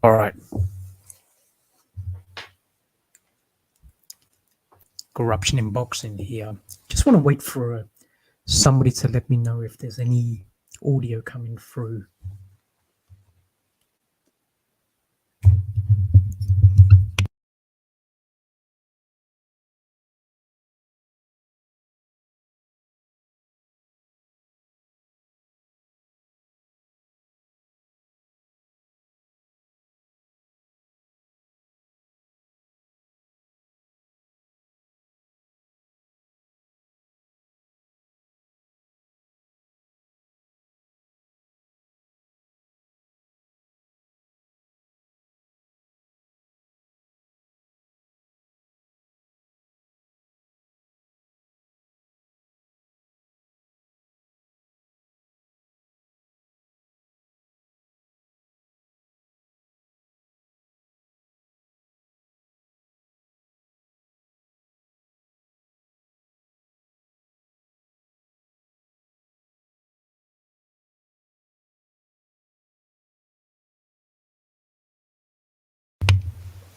All right. Corruption in boxing here. Just want to wait for somebody to let me know if there's any audio coming through.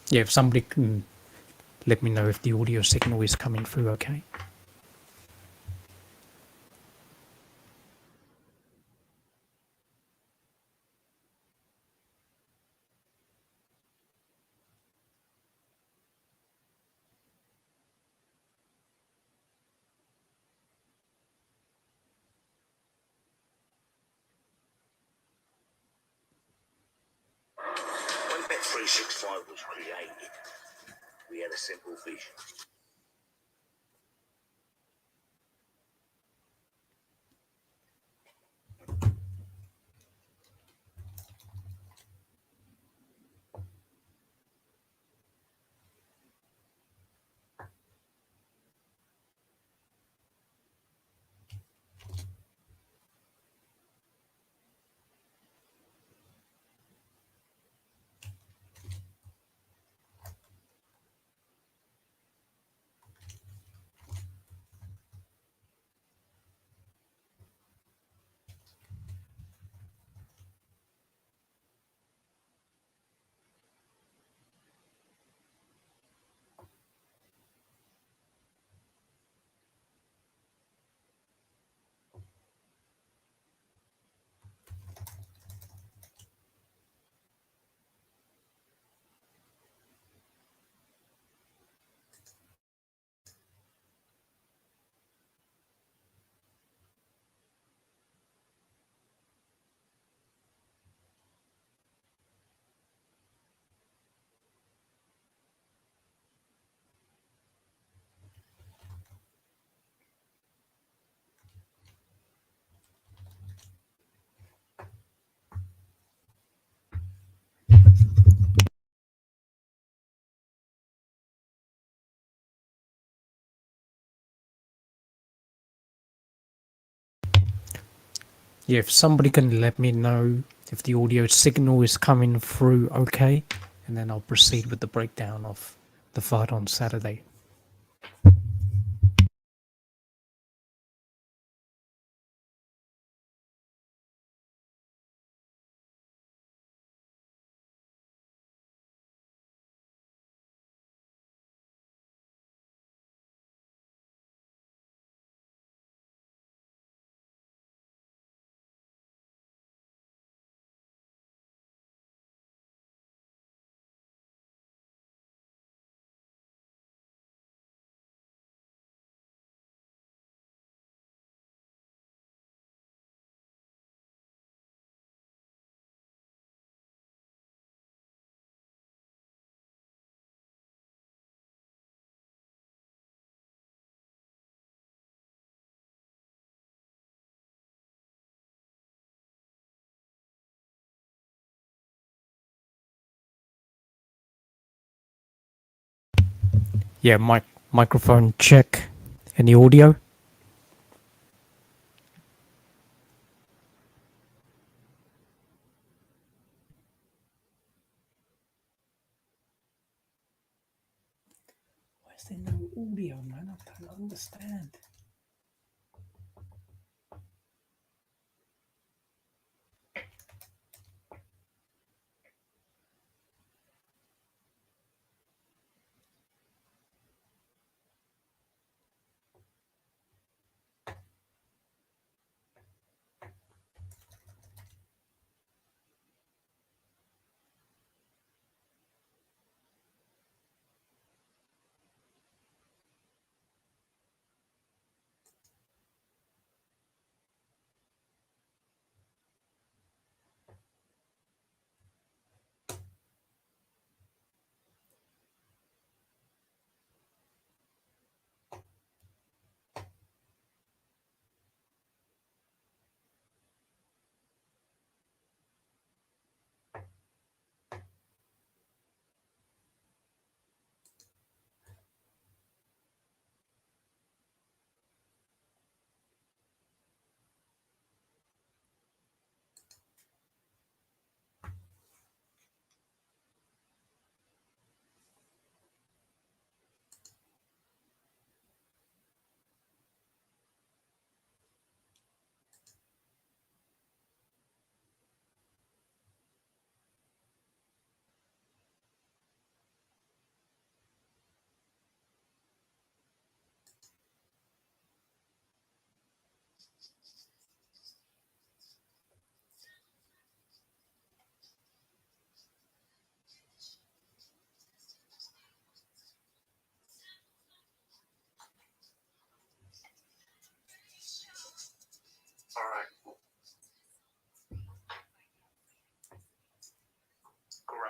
Yeah, if somebody can let me know if the audio signal is coming through, okay? When Bet365 was created, we had a simple vision. Yeah, if somebody can let me know if the audio signal is coming through, okay? And then I'll proceed with the breakdown of the fight on Saturday. Yeah, microphone check. Any audio? Why is there no audio, man? I don't understand.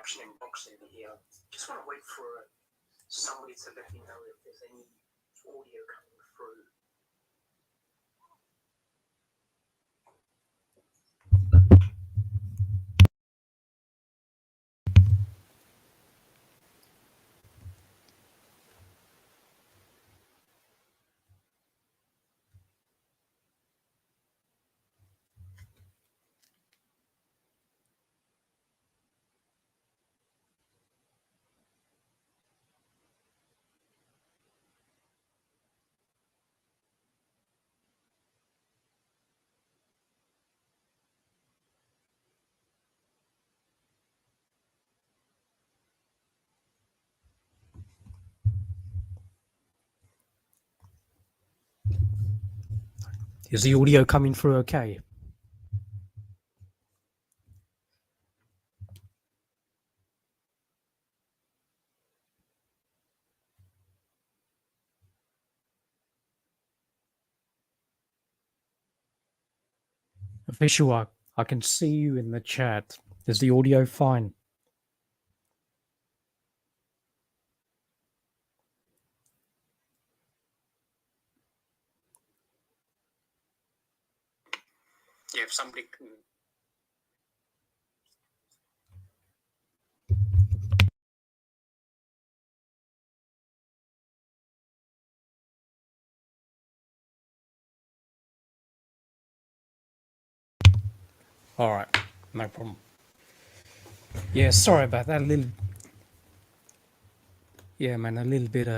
caption in boxing here. Just want to wait for somebody to let me know if there's any audio coming through. Is the audio coming through okay? Official, I can see you in the chat. Is the audio fine? Yeah, if somebody can. All right, no problem. Yeah, sorry about that. A little bit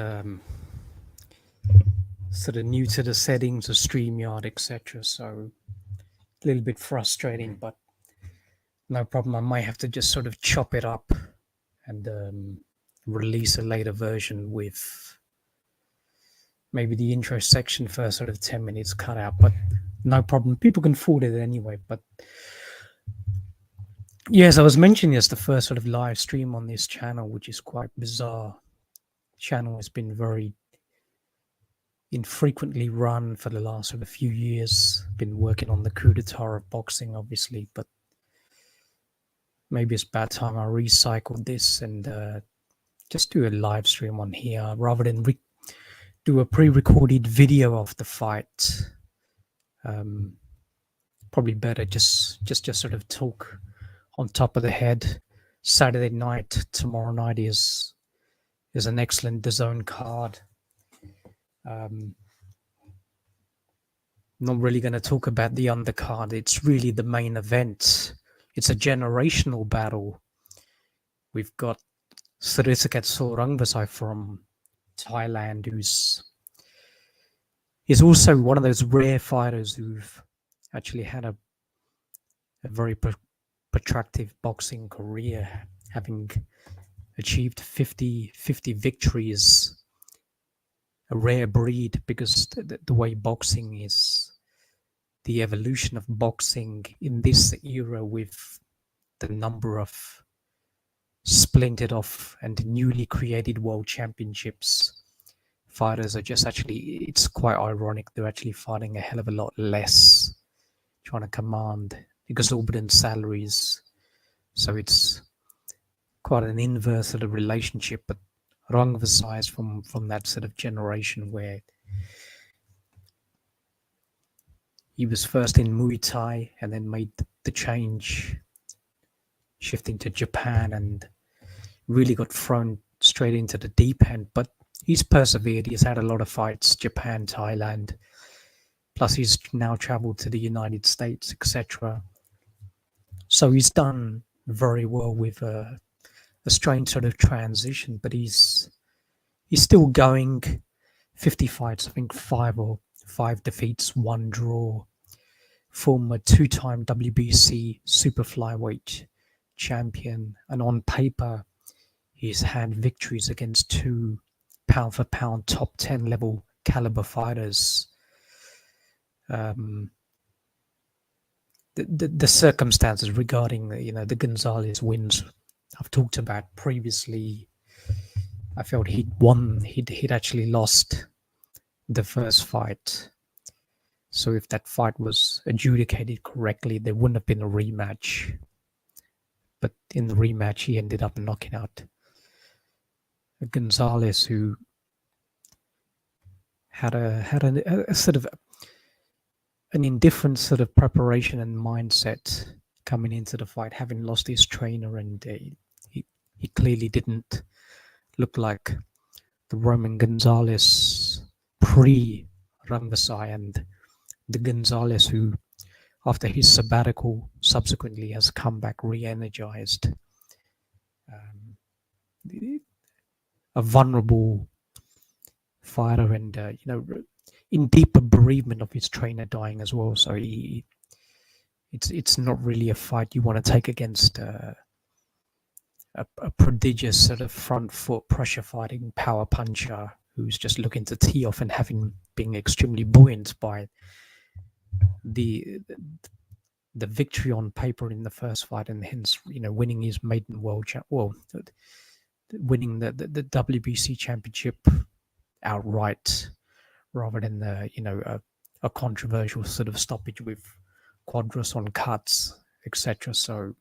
sort of new to the settings of StreamYard, etc. So a little bit frustrating, but no problem. I might have to just sort of chop it up and release a later version with maybe the intro section for sort of 10 minutes cut out, but no problem. People can afford it anyway. But yes, I was mentioning it's the first sort of live stream on this channel, which is quite bizarre. The channel has been very infrequently run for the last sort of few years. Been working on the coup d'etat of boxing, obviously, but maybe it's about time I recycled this and just do a live stream on here rather than do a pre-recorded video of the fight. Probably better just sort of talk on top of the head. Saturday night, tomorrow night is an excellent DAZN card. Not really going to talk about the undercard. It's really the main event. It's a generational battle. We've got Srisakat Sor Rungvisai from Thailand, who's also one of those rare fighters who've actually had a very protractive boxing career, having achieved 50 victories. A rare breed, because the way boxing is, the evolution of boxing in this era with the number of splintered off and newly created world championships, fighters are just actually, it's quite ironic, they're actually fighting a hell of a lot less, trying to command exorbitant salaries. So it's quite an inverse sort of relationship. But Rungvisai is from that sort of generation where he was first in Muay Thai and then made the change, shifting to Japan, and really got thrown straight into the deep end. But he's persevered. He's had a lot of fights, Japan, Thailand. Plus he's now traveled to the United States, etc. So he's done very well with a strange sort of transition, but he's still going. 50 fights, I think 5 defeats, 1 draw. Former 2-time WBC super flyweight champion, and on paper he's had victories against 2 pound for pound top 10 level caliber fighters. The circumstances regarding the Gonzalez wins I've talked about previously. I felt he'd actually lost the first fight. So if that fight was adjudicated correctly, there wouldn't have been a rematch. But in the rematch, he ended up knocking out Gonzalez, who had a sort of an indifferent sort of preparation and mindset coming into the fight, having lost his trainer, and he clearly didn't look like the Roman Gonzalez pre-Rungvisai, and the Gonzalez who, after his sabbatical, subsequently has come back re-energized. A vulnerable fighter, and in deeper bereavement of his trainer dying as well. So it's not really a fight you want to take against a prodigious sort of front foot pressure fighting power puncher who's just looking to tee off and being extremely buoyant by the victory on paper in the first fight, and hence winning his maiden winning the WBC championship outright, rather than a controversial sort of stoppage with Quadras on cuts, etc. So,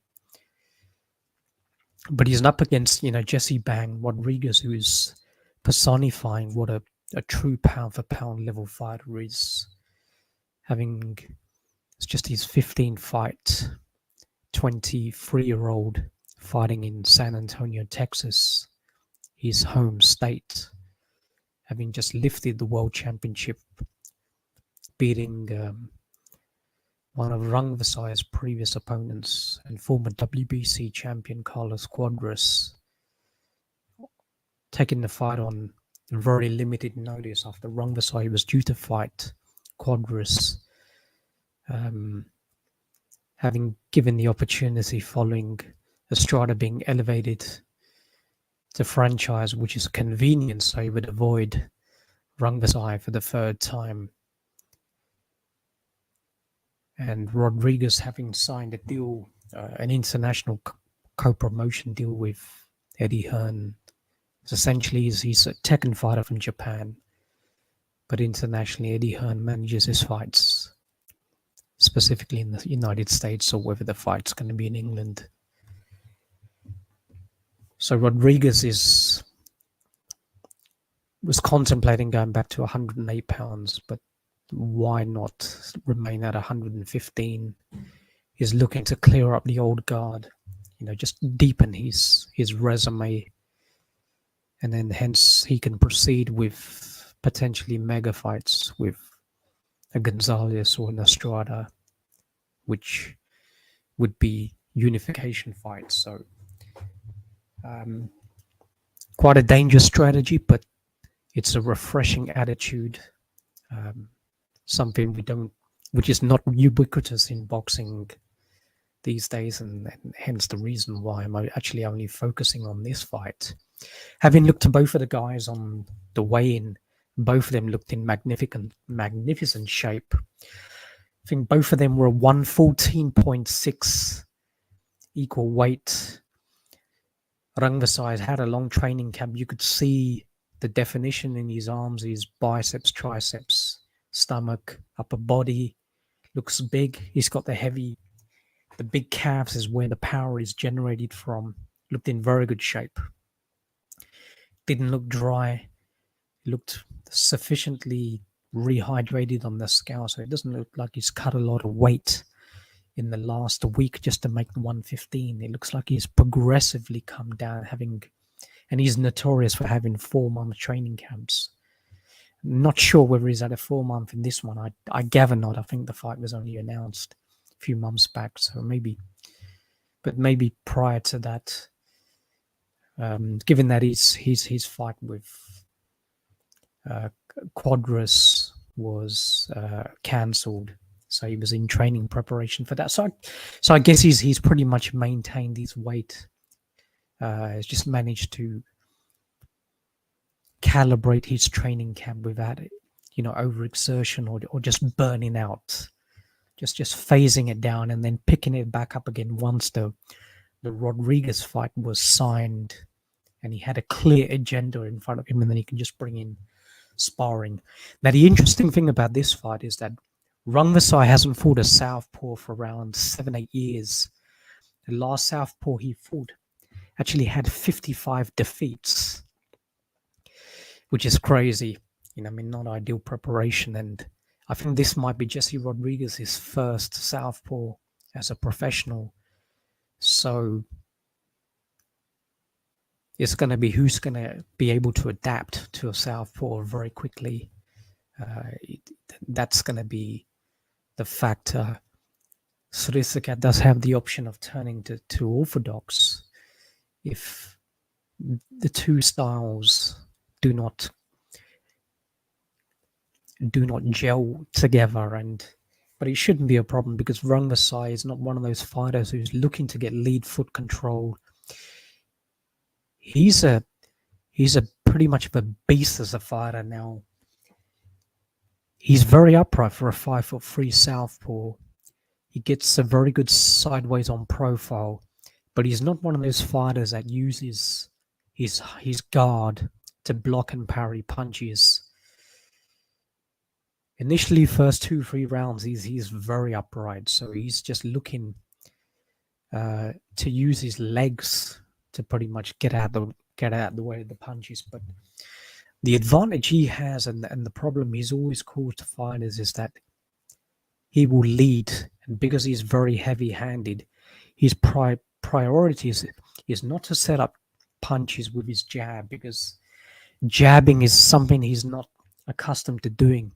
but he's up against Jesse Bang Rodriguez, who is personifying what a true pound for pound level fighter is. It's just his 15th fight, 23-year-old fighting in San Antonio, Texas, his home state, having just lifted the world championship, beating one of Rungvisai's previous opponents and former WBC champion Carlos Quadras, taking the fight on very limited notice after Rungvisai was due to fight Quadras, having given the opportunity following Estrada being elevated to franchise, which is convenient, so he would avoid Rungvisai for the third time. And Rodriguez having signed a deal, an international co-promotion deal with Eddie Hearn. Essentially, he's a Tekken fighter from Japan, but internationally Eddie Hearn manages his fights, specifically in the United States, or whether the fight's going to be in England. So Rodriguez was contemplating going back to 108 pounds, but why not remain at 115? He's looking to clear up the old guard, just deepen his resume, and then hence he can proceed with potentially mega fights with a Gonzalez or an Estrada, which would be unification fights. So quite a dangerous strategy, but it's a refreshing attitude, something which is not ubiquitous in boxing these days, and hence the reason why I'm actually only focusing on this fight. Having looked to both of the guys on the weigh-in, both of them looked in magnificent shape. I think both of them were 114.6 equal weight. Rungvisai had a long training camp. You could see the definition in his arms, his biceps, triceps, stomach, upper body. Looks big. He's got the big calves is where the power is generated from. Looked in very good shape. Didn't look dry. Looked sufficiently rehydrated on the scale, so it doesn't look like he's cut a lot of weight in the last week just to make 115. It looks like he's progressively come down, and he's notorious for having 4-month training camps. Not sure whether he's had a 4-month in this one. I gather not. I think the fight was only announced a few months back, so maybe prior to that, given that his fight with Quadras was cancelled, so he was in training preparation for that. So I guess he's pretty much maintained his weight. He's just managed to calibrate his training camp without overexertion or just burning out, just phasing it down and then picking it back up again once the Rodriguez fight was signed and he had a clear agenda in front of him, and then he can just bring in sparring. Now, the interesting thing about this fight is that Rungvisai hasn't fought a southpaw for around 7-8 years. The last southpaw he fought actually had 55 defeats, which is crazy. I mean, not ideal preparation. And I think this might be Jesse Rodriguez's first southpaw as a professional. So it's going to be who's going to be able to adapt to a southpaw very quickly. That's going to be the factor. Srisakat does have the option of turning to orthodox if the two styles do not gel together, but it shouldn't be a problem because Rungvisai is not one of those fighters who's looking to get lead foot control. He's a pretty much of a beast as a fighter now. He's very upright for a 5'3" southpaw. He gets a very good sideways on profile, but he's not one of those fighters that uses his guard to block and parry punches. Initially, first 2-3 rounds, he's very upright, so he's just looking to use his legs to pretty much get out the way of the punches. But the advantage he has, and the problem he's always caused to fighters, is that he will lead, and because he's very heavy-handed, his priority is not to set up punches with his jab, because jabbing is something he's not accustomed to doing.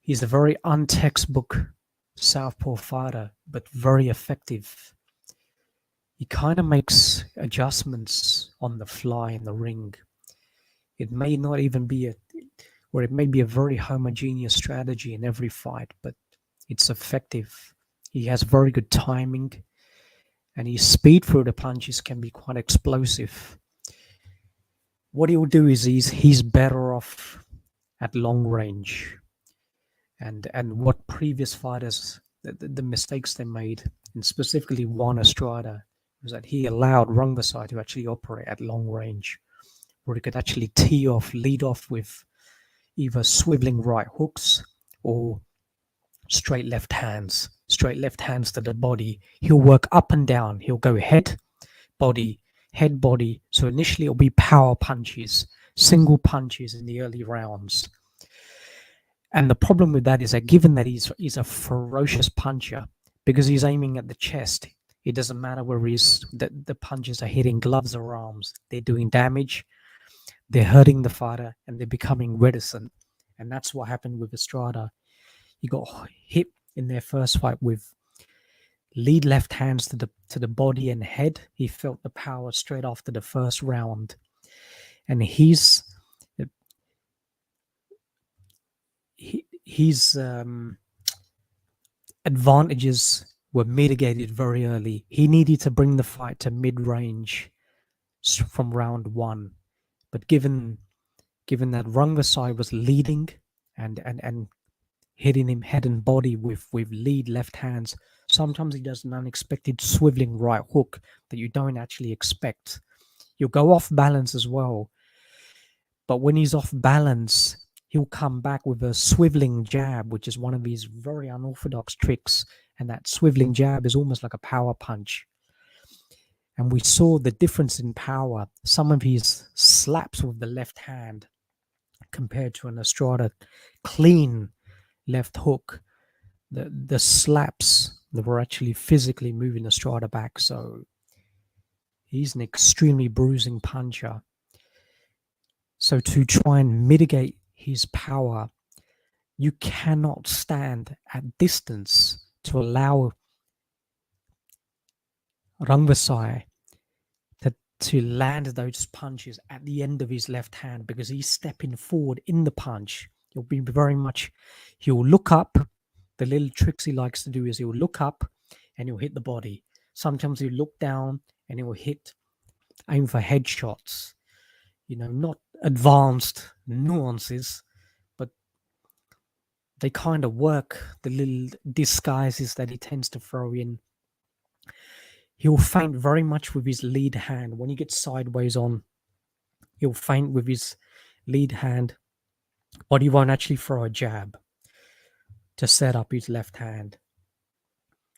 He's a very untextbook southpaw fighter, but very effective. He kind of makes adjustments on the fly in the ring. It may not even be it may be a very homogeneous strategy in every fight, but it's effective. He has very good timing, and his speed through the punches can be quite explosive. What he'll do is he's better off at long range. And what previous fighters, the mistakes they made, and specifically Juan Estrada, was that he allowed Rungvisai to actually operate at long range, where he could actually lead off with either swiveling right hooks or straight left hands to the body. He'll work up and down. He'll go head, body. So initially it'll be power punches, single punches in the early rounds. And the problem with that is that given that he's a ferocious puncher, because he's aiming at the chest, it doesn't matter where the punches are hitting gloves or arms. They're doing damage, they're hurting the fighter, and they're becoming reticent. And that's what happened with Estrada. He got hit in their first fight with lead left hands to the body and head. He felt the power straight after the first round. And his advantages were mitigated very early. He needed to bring the fight to mid-range from round one. But given that Rungvisai was leading and hitting him head and body with lead left hands, sometimes he does an unexpected swiveling right hook that you don't actually expect. He'll go off balance as well. But when he's off balance, he'll come back with a swiveling jab, which is one of his very unorthodox tricks. And that swiveling jab is almost like a power punch. And we saw the difference in power. Some of his slaps with the left hand compared to an Estrada clean left hook. The slaps that were actually physically moving Estrada back. So he's an extremely bruising puncher. So to try and mitigate his power, you cannot stand at distance to allow Rungvisai to land those punches at the end of his left hand, because he's stepping forward in the punch. He'll look up. The little tricks he likes to do is he'll look up and he'll hit the body. Sometimes he'll look down and he'll aim for headshots. Not advanced nuances, but they kind of work, the little disguises that he tends to throw in. He'll feint very much with his lead hand. When he gets sideways on, he'll feint with his lead hand, but he won't actually throw a jab to set up his left hand.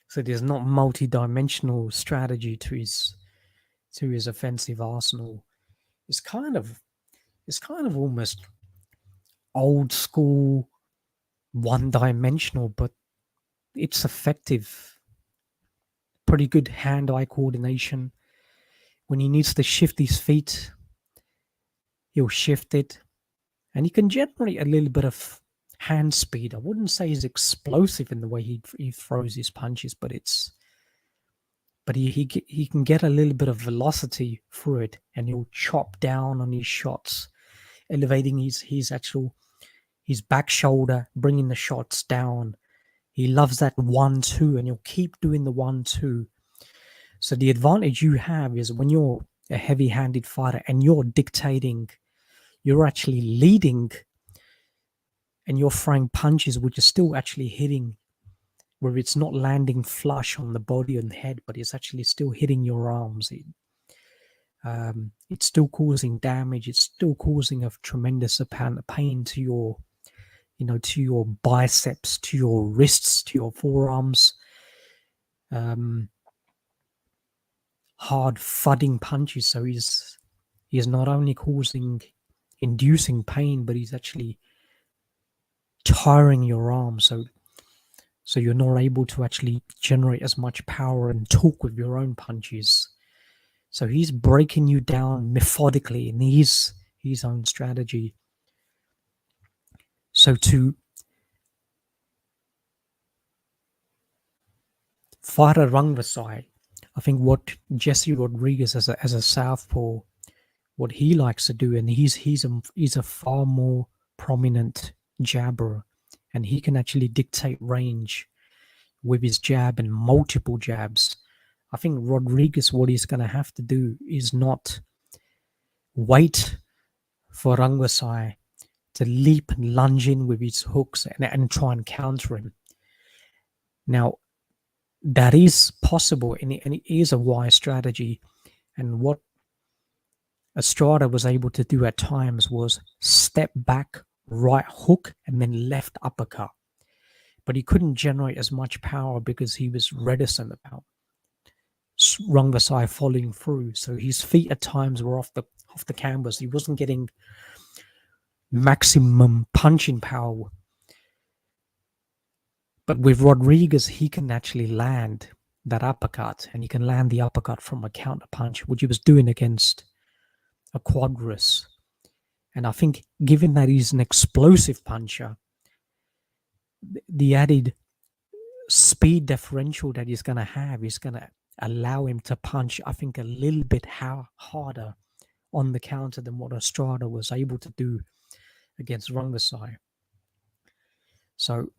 So there's not multi-dimensional strategy to his offensive arsenal. It's kind of almost old school, one-dimensional, but it's effective. Pretty good hand-eye coordination. When he needs to shift his feet, he'll shift it, and he can generate a little bit of hand speed. I wouldn't say he's explosive in the way he throws his punches, but he can get a little bit of velocity through it, and he'll chop down on his shots, elevating his back shoulder, bringing the shots down. He loves that 1-2, and he'll keep doing the 1-2. So the advantage you have is when you're a heavy-handed fighter and you're dictating, you're actually leading, and you're throwing punches which are still actually hitting, where it's not landing flush on the body and head, but it's actually still hitting your arms. It's still causing damage. It's still causing a tremendous amount of pain to your, to your biceps, to your wrists, to your forearms. Hard thudding punches. So he's not only inducing pain, but he's actually tiring your arms. So you're not able to actually generate as much power and torque with your own punches. So he's breaking you down methodically in his own strategy. So to fight a Rungvisai, I think what Jesse Rodriguez as a southpaw, what he likes to do, and he's a far more prominent jabber, and he can actually dictate range with his jab and multiple jabs. I think Rodriguez, what he's going to have to do is not wait for Rungvisai to leap and lunge in with his hooks and try and counter him. Now, that is possible, and it is a wise strategy. And what Estrada was able to do at times was step back, right hook, and then left uppercut. But he couldn't generate as much power because he was reticent about Rungvisai following through. So his feet at times were off the canvas. He wasn't getting maximum punching power. But with Rodriguez, he can actually land that uppercut, and he can land the uppercut from a counter punch, which he was doing against a Quadras. And I think, given that he's an explosive puncher, the added speed differential that he's going to have is going to allow him to punch, I think, a little bit harder on the counter than what Estrada was able to do against Rungvisai. So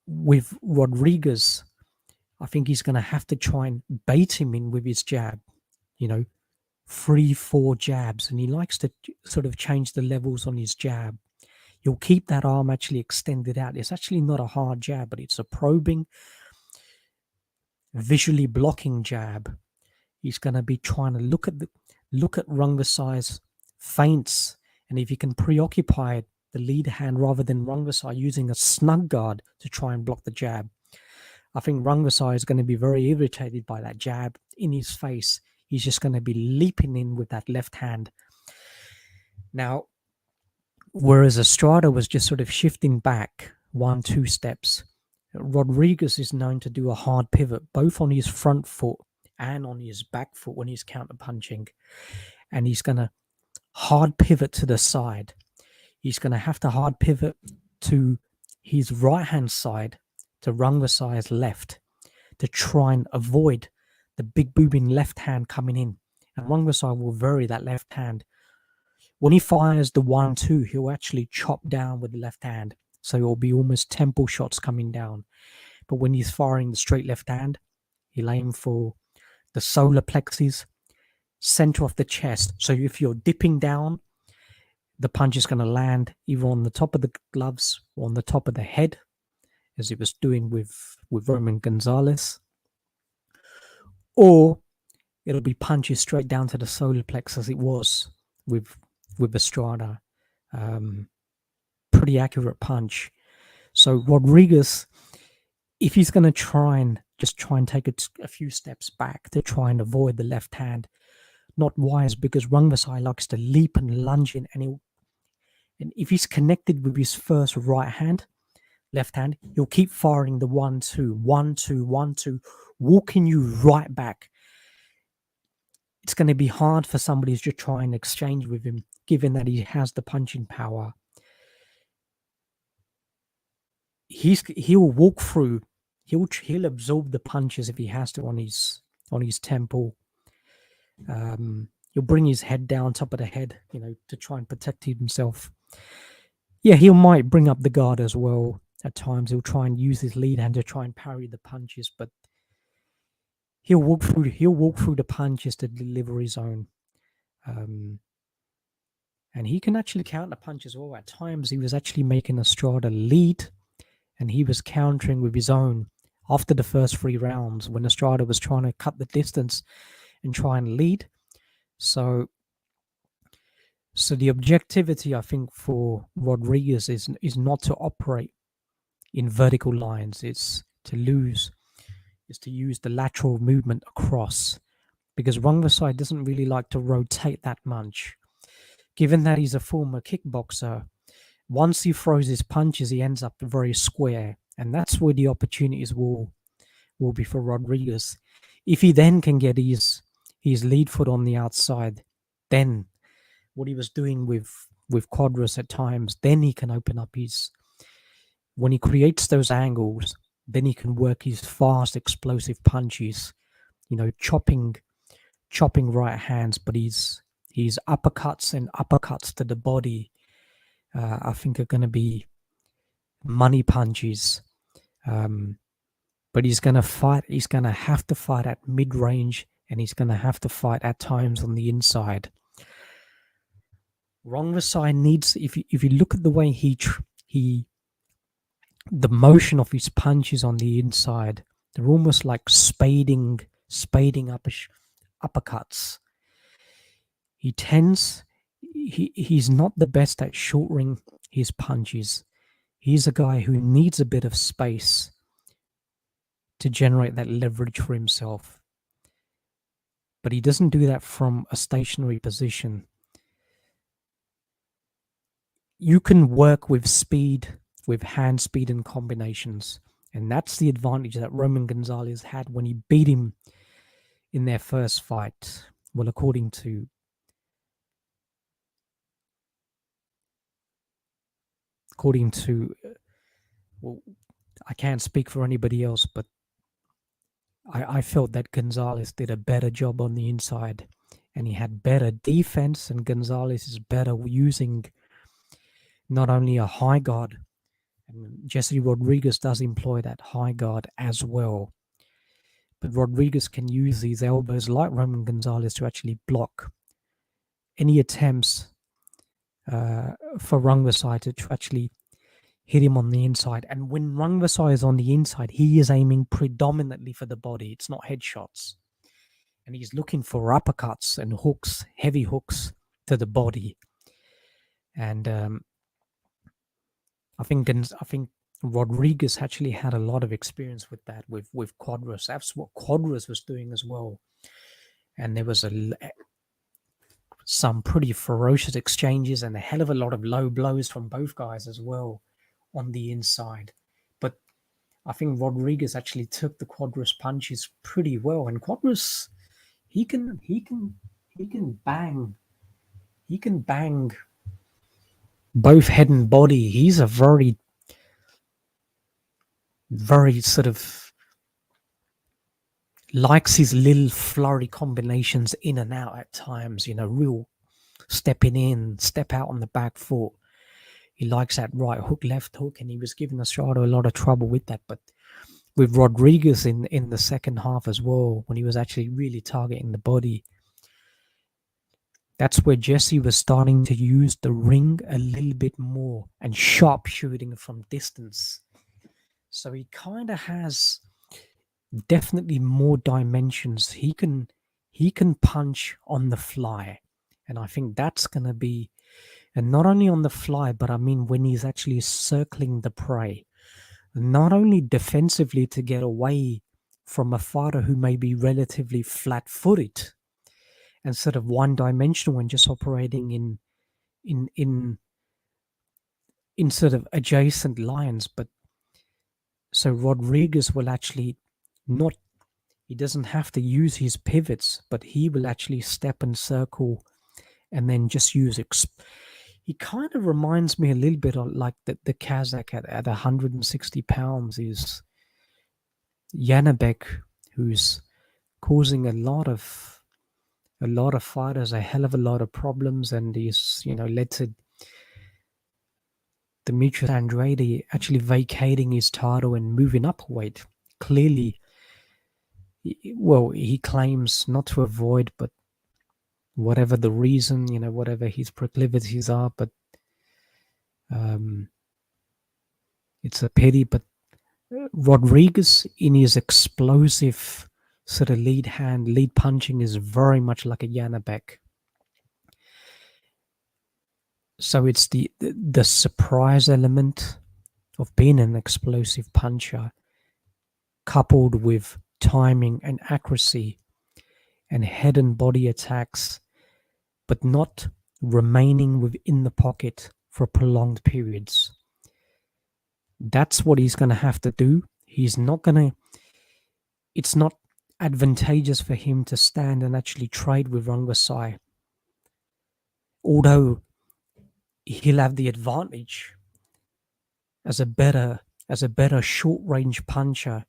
with Rodriguez, I think he's going to have to try and bait him in with his jab, 3-4 jabs, and he likes to sort of change the levels on his jab. You'll keep that arm actually extended out. It's actually not a hard jab, but it's a probing, visually blocking jab. He's going to be trying to look at Rungvisai's feints, and if he can preoccupy the lead hand rather than Rungvisai using a snug guard to try and block the jab, I think Rungvisai is going to be very irritated by that jab in his face. He's just going to be leaping in with that left hand. Now, whereas Estrada was just sort of shifting back 1-2 steps, Rodriguez is known to do a hard pivot, both on his front foot and on his back foot when he's counter-punching. And he's going to hard pivot to the side. He's going to have to hard pivot to his right-hand side, to Rungvisai's left, to try and avoid the big booming left hand coming in. And Rungvisai will vary that left hand. When he fires the 1-2, he'll actually chop down with the left hand. So it will be almost temple shots coming down. But when he's firing the straight left hand, he'll aim for the solar plexus, center of the chest. So if you're dipping down, the punch is going to land either on the top of the gloves or on the top of the head, as it was doing with Roman Gonzalez. Or it'll be punches straight down to the solar plexus, as it was with Estrada. Pretty accurate punch. So Rodriguez, if he's going to try and just try and take a few steps back to try and avoid the left hand. Not wise, because Rungvisai likes to leap and lunge in, and if he's connected with his first left hand, he'll keep firing the 1-2, 1-2, 1-2, walking you right back. It's going to be hard for somebody to try and exchange with him, given that he has the punching power. He'll walk through. He'll absorb the punches if he has to on his temple. He'll bring his head down, top of the head, to try and protect himself. Yeah, he might bring up the guard as well. At times, he'll try and use his lead hand to try and parry the punches, but he'll walk through the punches to deliver his own. And he can actually counter punch as well. At times, he was actually making Estrada lead, and he was countering with his own after the first 3 rounds when Estrada was trying to cut the distance and try and lead. So the objectivity, I think, for Rodriguez is not to operate in vertical lines. It's to use the lateral movement across, because Rungvisai doesn't really like to rotate that much. Given that he's a former kickboxer, once he throws his punches, he ends up very square, and that's where the opportunities will be for Rodriguez. If he then can get his lead foot on the outside, then what he was doing with Quadras at times, then he can open up when he creates those angles, then he can work his fast, explosive punches, chopping right hands, but his uppercuts to the body, I think, are going to be money punches. But he's going to fight. He's going to have to fight at mid-range, and he's going to have to fight at times on the inside. Rungvisai needs, if you look at the way the motion of his punches on the inside, they're almost like spading uppercuts. He's not the best at shortening his punches. He's a guy who needs a bit of space to generate that leverage for himself. But he doesn't do that from a stationary position. You can work with speed, with hand speed and combinations. And that's the advantage that Roman Gonzalez had when he beat him in their first fight. Well, according to well, I can't speak for anybody else, but I felt that Gonzalez did a better job on the inside, and he had better defense, and Gonzalez is better using not only a high guard, and Jesse Rodriguez does employ that high guard as well, but Rodriguez can use these elbows like Roman Gonzalez to actually block any attempts for Rungvisai to actually hit him on the inside. And when Rungvisai is on the inside, he is aiming predominantly for the body. It's not headshots. And he's looking for uppercuts and hooks, heavy hooks to the body. And I think Rodriguez actually had a lot of experience with that, with Quadras. That's what Quadras was doing as well. And there was some pretty ferocious exchanges and a hell of a lot of low blows from both guys as well on the inside. But I think Rodriguez actually took the Quadras punches pretty well, and Quadras, he can bang both head and body. He's a very sort of likes his little flurry combinations in and out at times, real stepping in, step out on the back foot. He likes that right hook, left hook, and he was giving Estrada a lot of trouble with that. But with Rodriguez in the second half as well, when he was actually really targeting the body, that's where Jesse was starting to use the ring a little bit more and sharp shooting from distance. So he kind of has definitely more dimensions. He can punch on the fly, and I think that's going to be, and not only on the fly, but I mean when he's actually circling the prey, not only defensively to get away from a fighter who may be relatively flat-footed and sort of one-dimensional and just operating in sort of adjacent lines. But so Rodriguez will actually not, he doesn't have to use his pivots, but he will actually step and circle and then just use he kind of reminds me a little bit of like the Kazakh at 160 pounds is Janabek, who's causing a lot of fighters a hell of a lot of problems, and he's led to Demetrius Andrade actually vacating his title and moving up weight. Clearly, well, he claims not to avoid, but whatever the reason, whatever his proclivities are, but it's a pity. But Rodriguez, in his explosive sort of lead punching, is very much like a Janabek. So it's the surprise element of being an explosive puncher, coupled with timing and accuracy and head and body attacks, but not remaining within the pocket for prolonged periods. That's what he's going to have to do. It's not advantageous for him to stand and actually trade with Rungvisai. Although he'll have the advantage as a better short range puncher.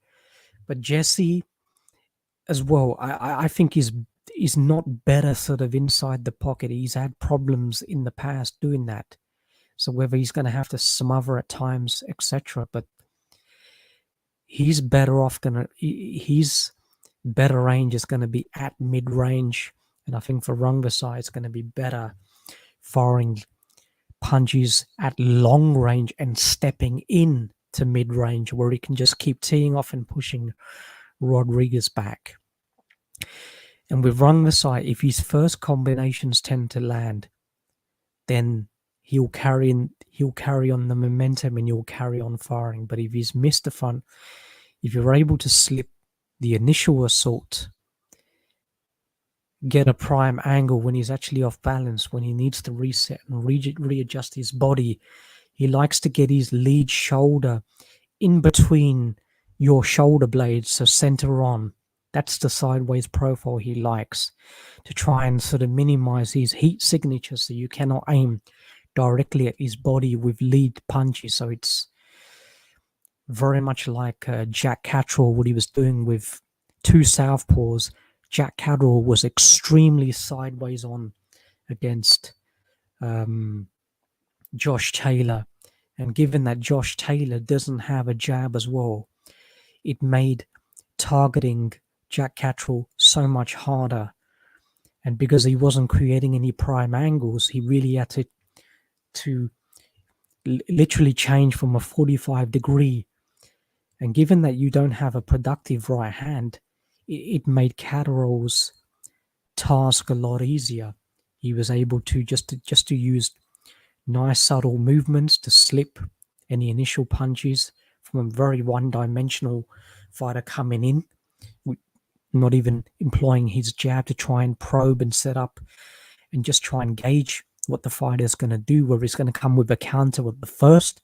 But Jesse as well, I think is not better sort of inside the pocket. He's had problems in the past doing that. So whether he's going to have to smother at times, etc. But he's better off his better range is going to be at mid-range. And I think for Rungvisai, it's going to be better firing punches at long range and stepping in to mid-range, where he can just keep teeing off and pushing Rodriguez back. And with Rungvisai, if his first combinations tend to land, then he'll carry on the momentum and he'll carry on firing. But if he's missed the front, if you're able to slip the initial assault, get a prime angle when he's actually off balance, when he needs to reset and readjust his body, he likes to get his lead shoulder in between your shoulder blades, so center on. That's the sideways profile he likes, to try and sort of minimize his heat signature, so you cannot aim directly at his body with lead punches. So it's very much like Jack Catterall, what he was doing with two southpaws. Jack Catterall was extremely sideways on against Josh Taylor. And given that Josh Taylor doesn't have a jab as well, it made targeting Jack Catterall so much harder. And because he wasn't creating any prime angles, he really had to literally change from a 45-degree. And given that you don't have a productive right hand, it made Catterall's task a lot easier. He was able to just to use nice subtle movements to slip any initial punches from a very one-dimensional fighter coming in, not even employing his jab to try and probe and set up and just try and gauge what the fighter's going to do, whether he's going to come with a counter with the first,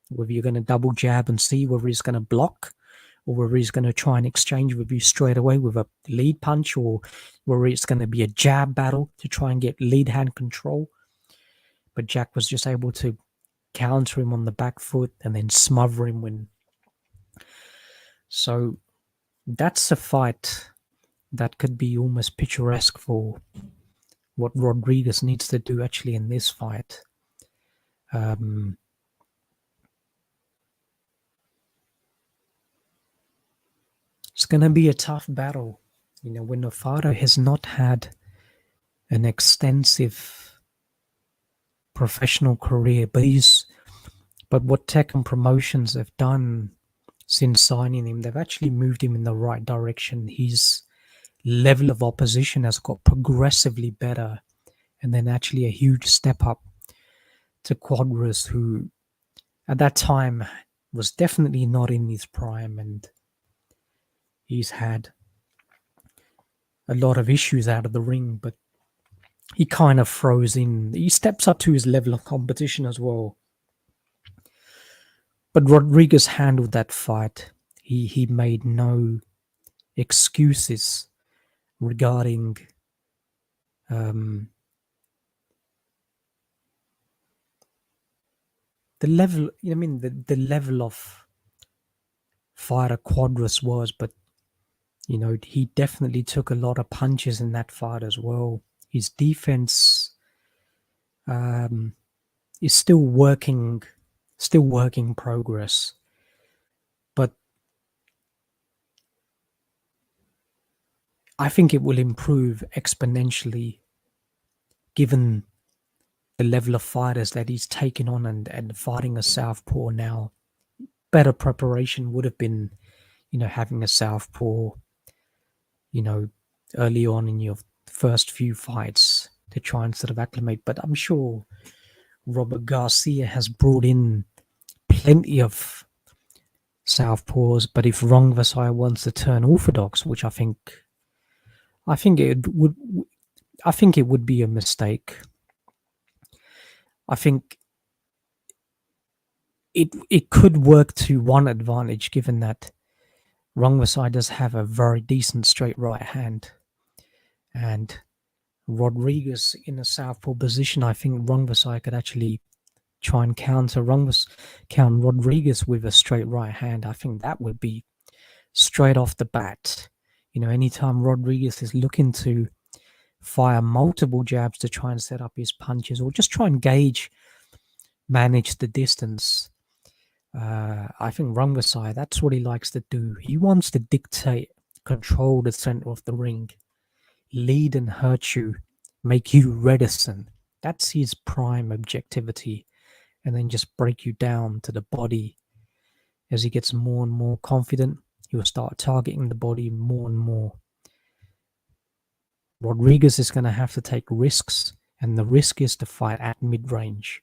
whether you're going to double jab and see whether he's going to block, or whether he's going to try and exchange with you straight away with a lead punch, or whether it's going to be a jab battle to try and get lead hand control. But Jack was just able to counter him on the back foot and then smother him when. So that's a fight that could be almost picturesque for what Rodriguez needs to do actually in this fight. It's going to be a tough battle, when a fighter has not had an extensive professional career, but what Tekken Promotions have done since signing him, they've actually moved him in the right direction. His level of opposition has got progressively better, and then actually a huge step up to Quadras, who at that time was definitely not in his prime, and He's had a lot of issues out of the ring, but he kind of throws in. He steps up to his level of competition as well. But Rodriguez handled that fight. He made no excuses regarding the level. I mean, the level of fighter Quadras was, but he definitely took a lot of punches in that fight as well. His defense is still working progress, but I think it will improve exponentially given the level of fighters that he's taken on and fighting a southpaw now. Better preparation would have been, having a southpaw, early on in your first few fights to try and sort of acclimate. But I'm sure Robert Garcia has brought in plenty of southpaws. But if Rungvisai wants to turn orthodox, which I think it would be a mistake. I think it could work to one advantage, given that Rungvisai does have a very decent straight right hand, and Rodriguez in a southpaw position. I think Rungvisai could actually try and counter Rodriguez with a straight right hand. I think that would be straight off the bat. Anytime Rodriguez is looking to fire multiple jabs to try and set up his punches or just try and manage the distance, I think Rungvisai, that's what he likes to do. He wants to dictate, control the center of the ring, lead and hurt you, make you reticent. That's his prime objectivity. And then just break you down to the body. As he gets more and more confident, he will start targeting the body more and more. Rodriguez is going to have to take risks, and the risk is to fight at mid-range.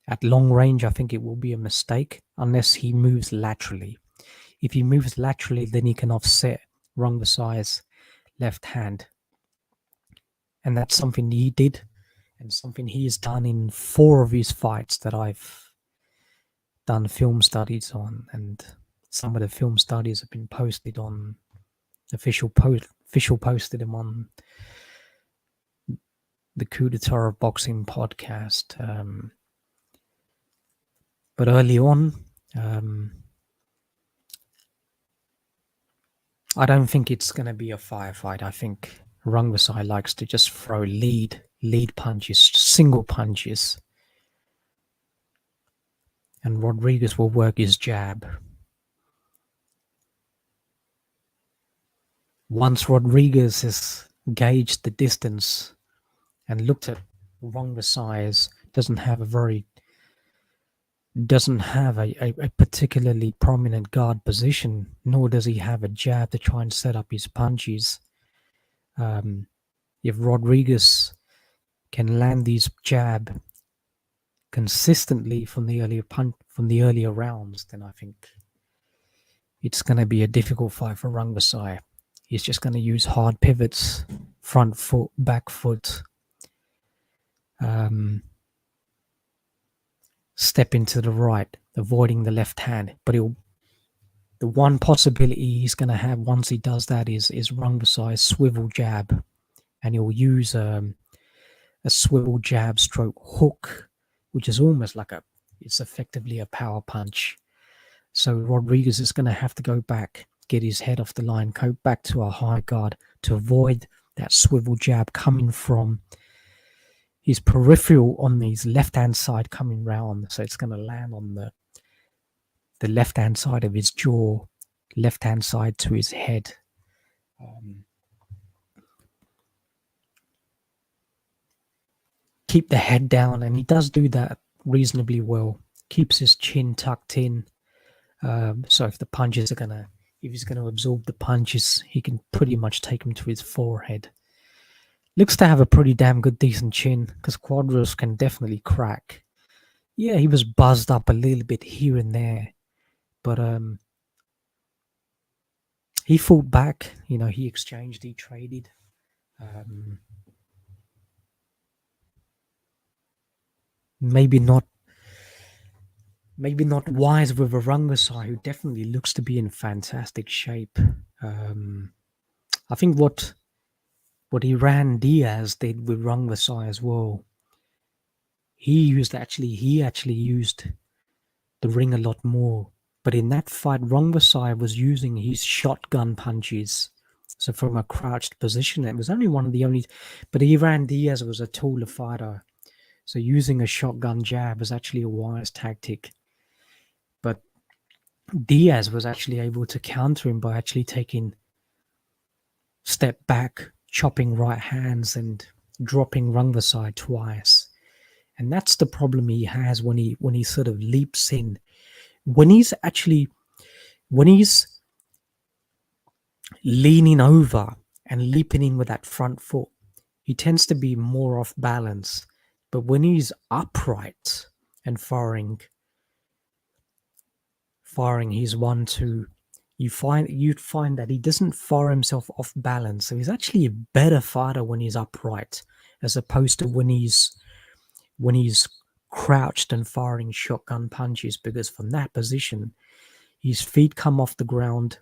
At long range, I think it will be a mistake unless he moves laterally. If he moves laterally, then he can offset Rungvisai's left hand. And that's something he did, and something he has done in 4 of his fights that I've done film studies on, and some of the film studies have been posted on official posted them on the Coup d'etat of Boxing podcast. But early on, I don't think it's going to be a firefight. I think Rungvisai likes to just throw lead punches, single punches. And Rodriguez will work his jab. Once Rodriguez has gauged the distance and looked at Rungvisai's, doesn't have a particularly prominent guard position, nor does he have a jab to try and set up his punches. If Rodriguez can land these jab consistently from the earlier rounds, then I think it's going to be a difficult fight for Rungvisai. He's just going to use hard pivots, front foot, back foot, step into the right, avoiding the left hand. But the one possibility he's going to have once he does that is Rungvisai's swivel jab, and he'll use a swivel jab stroke hook, which is almost like it's effectively a power punch. So Rodriguez is going to have to go back, get his head off the line, go back to a high guard to avoid that swivel jab coming from his peripheral on his left-hand side coming round. So it's going to land on the left-hand side of his jaw, left-hand side to his head. Keep the head down, and he does do that reasonably well. Keeps his chin tucked in. So if he's going to absorb the punches, he can pretty much take them to his forehead. Looks to have a pretty damn good, decent chin, because Quadras can definitely crack. Yeah, he was buzzed up a little bit here and there, but he fought back. He exchanged, he traded. Maybe not wise with a Rungvisai, who definitely looks to be in fantastic shape. I think what Iran Diaz did with Rungvisai as well. He actually used the ring a lot more. But in that fight, Rungvisai was using his shotgun punches. So from a crouched position, it was only one of the only. But Iran Diaz was a taller fighter, so using a shotgun jab was actually a wise tactic. But Diaz was actually able to counter him by actually taking step back, chopping right hands, and dropping Rungvisai twice. And that's the problem he has when he sort of leaps in. When he's leaning over and leaping in with that front foot, he tends to be more off balance. But when he's upright and firing his 1-2, you'd find that he doesn't fire himself off balance. So he's actually a better fighter when he's upright, as opposed to when he's crouched and firing shotgun punches, because from that position, his feet come off the ground.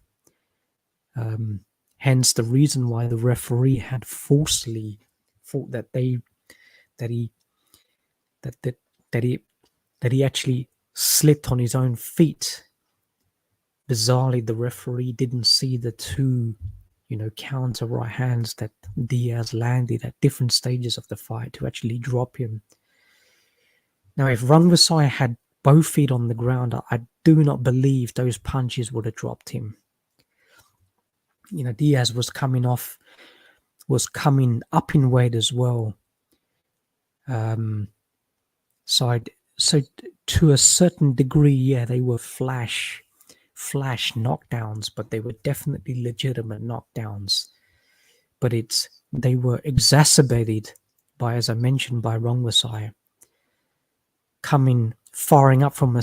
Hence the reason why the referee had falsely thought that he actually slipped on his own feet. Bizarrely, the referee didn't see the two, counter right hands that Diaz landed at different stages of the fight to actually drop him. Now, if Rungvisai had both feet on the ground, I do not believe those punches would have dropped him. Diaz was coming up in weight as well. So to a certain degree, yeah, they were flash knockdowns, but they were definitely legitimate knockdowns. But they were exacerbated by, as I mentioned, by Rungvisai firing up from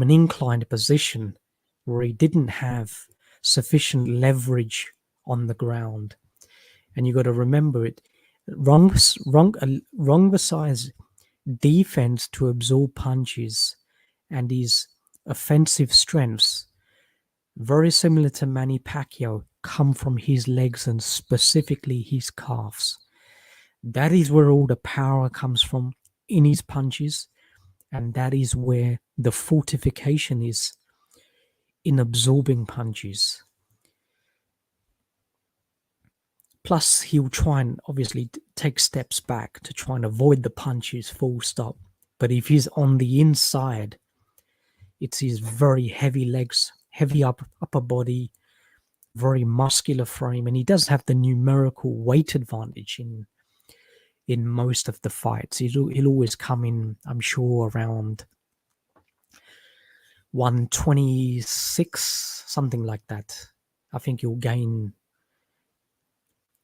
an inclined position where he didn't have sufficient leverage on the ground. And you got to remember it. Rungvisai's defense to absorb punches and his offensive strengths, very similar to Manny Pacquiao, come from his legs and specifically his calves. That is where all the power comes from in his punches, and that is where the fortification is in absorbing punches. Plus, he'll try and obviously take steps back to try and avoid the punches, full stop. But if he's on the inside, it's his very heavy legs, heavy upper body, very muscular frame, and he does have the numerical weight advantage in most of the fights. He'll always come in, I'm sure, around 126, something like that. I think he'll gain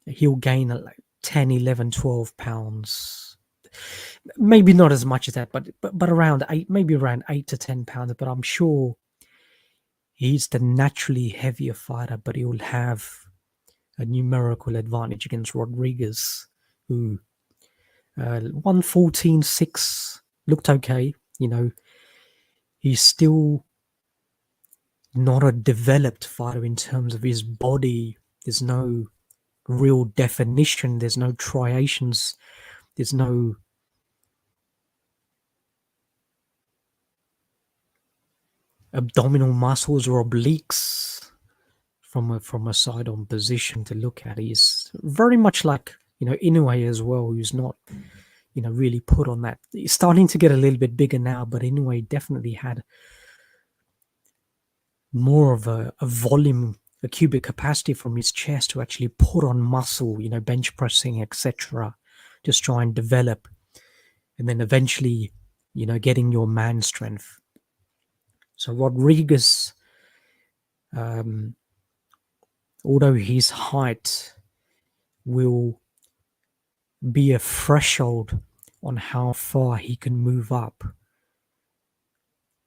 like 10, 11, 12 pounds. Maybe not as much as that, but around 8, maybe around 8 to 10 pounds. But I'm sure he's the naturally heavier fighter, but he'll have a numerical advantage against Rodriguez, who 114.6 looked okay. He's still not a developed fighter in terms of his body. There's no real definition. There's no striations. There's no abdominal muscles or obliques from a side-on position to look at. He's very much like Inoue as well, who's not really put on that. He's starting to get a little bit bigger now, but Inoue definitely had more of a volume, a cubic capacity from his chest to actually put on muscle, bench pressing, etc. Just try and develop, and then eventually, getting your man strength. So Rodriguez, although his height will be a threshold on how far he can move up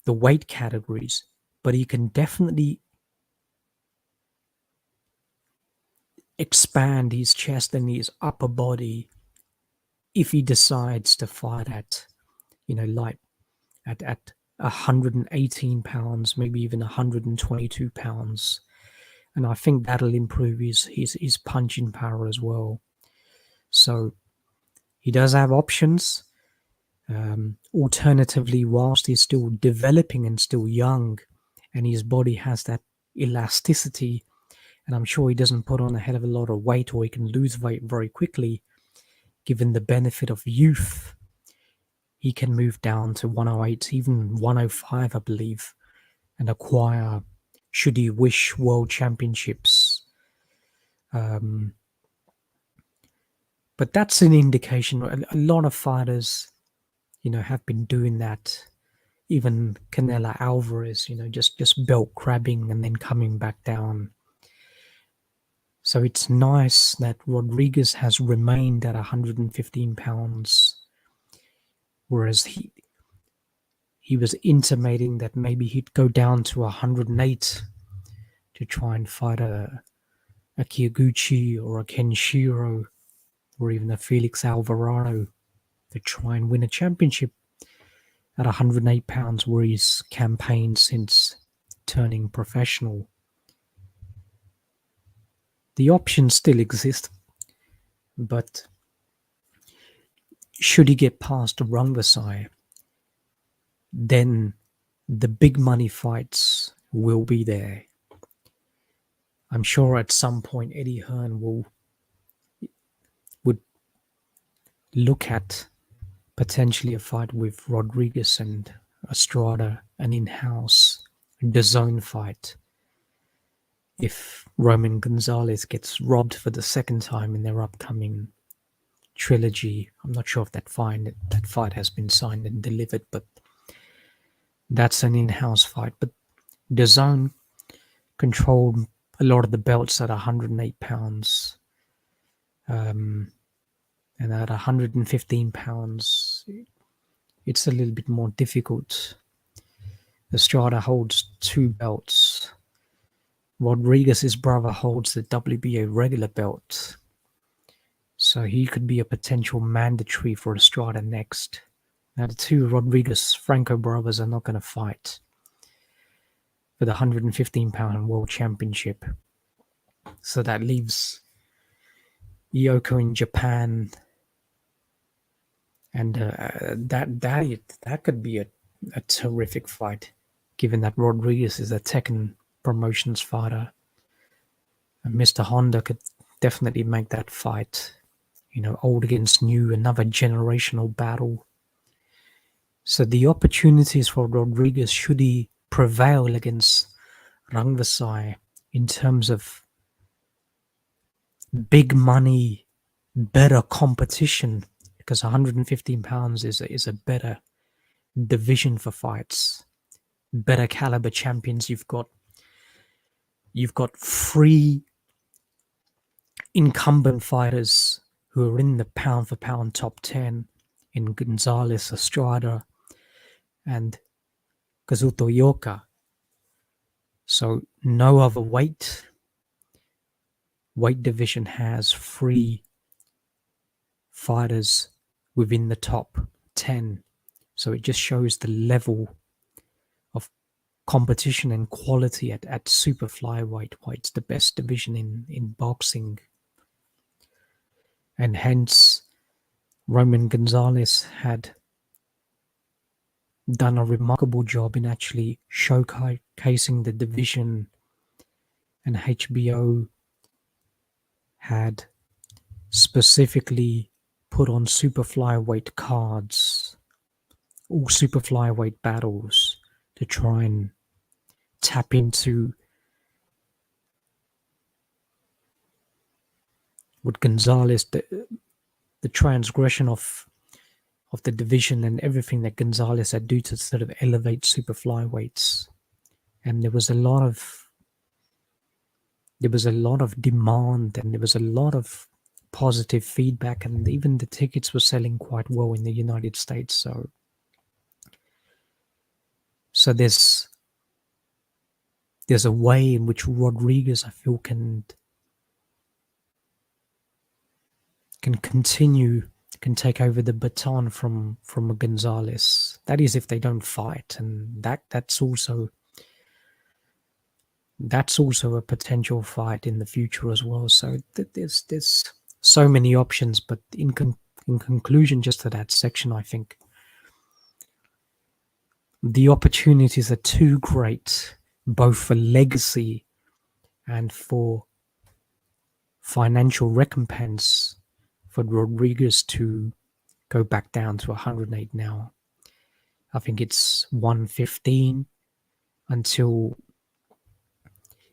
the weight categories, but he can definitely expand his chest and his upper body if he decides to fight at, light at 118 pounds, maybe even 122 pounds. And I think that'll improve his punching power as well. So he does have options. Alternatively, whilst he's still developing and still young, and his body has that elasticity, and I'm sure he doesn't put on a hell of a lot of weight, or he can lose weight very quickly, given the benefit of youth, he can move down to 108, even 105, I believe, and acquire, should he wish, world championships. But that's an indication. A lot of fighters, have been doing that. Even Canelo Alvarez, just belt grabbing and then coming back down. So it's nice that Rodriguez has remained at 115 pounds, whereas he was intimating that maybe he'd go down to 108 to try and fight a Kyoguchi or a Kenshiro or even a Felix Alvarado to try and win a championship at 108 pounds, where he's campaigned since turning professional. The options still exist, but should he get past Rungvisai, then the big money fights will be there. I'm sure at some point Eddie Hearn would look at potentially a fight with Rodriguez and Estrada, an in-house DAZN fight. If Roman Gonzalez gets robbed for the second time in their upcoming trilogy, I'm not sure if that fight has been signed and delivered, but that's an in-house fight. But DAZN controlled a lot of the belts at 108 pounds. And at 115 pounds, it's a little bit more difficult. Estrada holds 2 belts. Rodriguez's brother holds the WBA regular belt. So he could be a potential mandatory for Estrada next. Now the 2 Rodriguez-Franco brothers are not going to fight for the 115-pound world championship. So that leaves Yoko in Japan. And that could be a terrific fight, given that Rodriguez is a Tekken Promotions fighter. And Mr. Honda could definitely make that fight, old against new, another generational battle. So the opportunities for Rodriguez, should he prevail against Rungvisai in terms of big money, better competition, because 115 pounds is a better division for fights, better caliber champions. You've got 3 incumbent fighters who are in the pound for pound top 10 in Gonzalez, Estrada, and Kazuto Ioka. So no other weight division has 3 fighters within the top 10. So it just shows the level of competition and quality at super flyweight, why it's the best division in boxing. And hence Roman Gonzalez had done a remarkable job in actually showcasing the division, and HBO had specifically put on super flyweight cards, all super flyweight battles, to try and tap into what Gonzalez, the transgression of the division and everything that Gonzalez had do to sort of elevate super flyweights. And there was a lot of demand, and there was a lot of positive feedback, and even the tickets were selling quite well in the United States. So there's there's a way in which Rodriguez, I feel, can continue, can take over the baton from a Gonzalez. That is if they don't fight, and that's also a potential fight in the future as well. So there's so many options, but in conclusion, just to that section, I think the opportunities are too great, both for legacy and for financial recompense, for Rodriguez to go back down to 108 now. I think it's 115 until,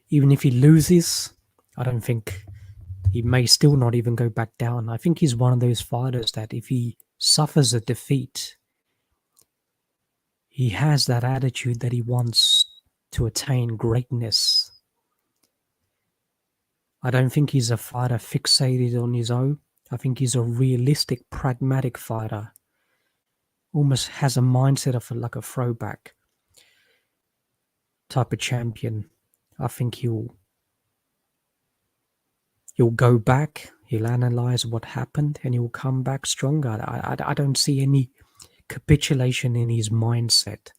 even if he loses, I don't think he may still not even go back down. I think he's one of those fighters that if he suffers a defeat, he has that attitude that he wants to attain greatness. I don't think he's a fighter fixated on his own. I think he's a realistic, pragmatic fighter. Almost has a mindset of like a throwback type of champion. I think he'll go back, he'll analyze what happened, and he'll come back stronger. I don't see any capitulation in his mindset.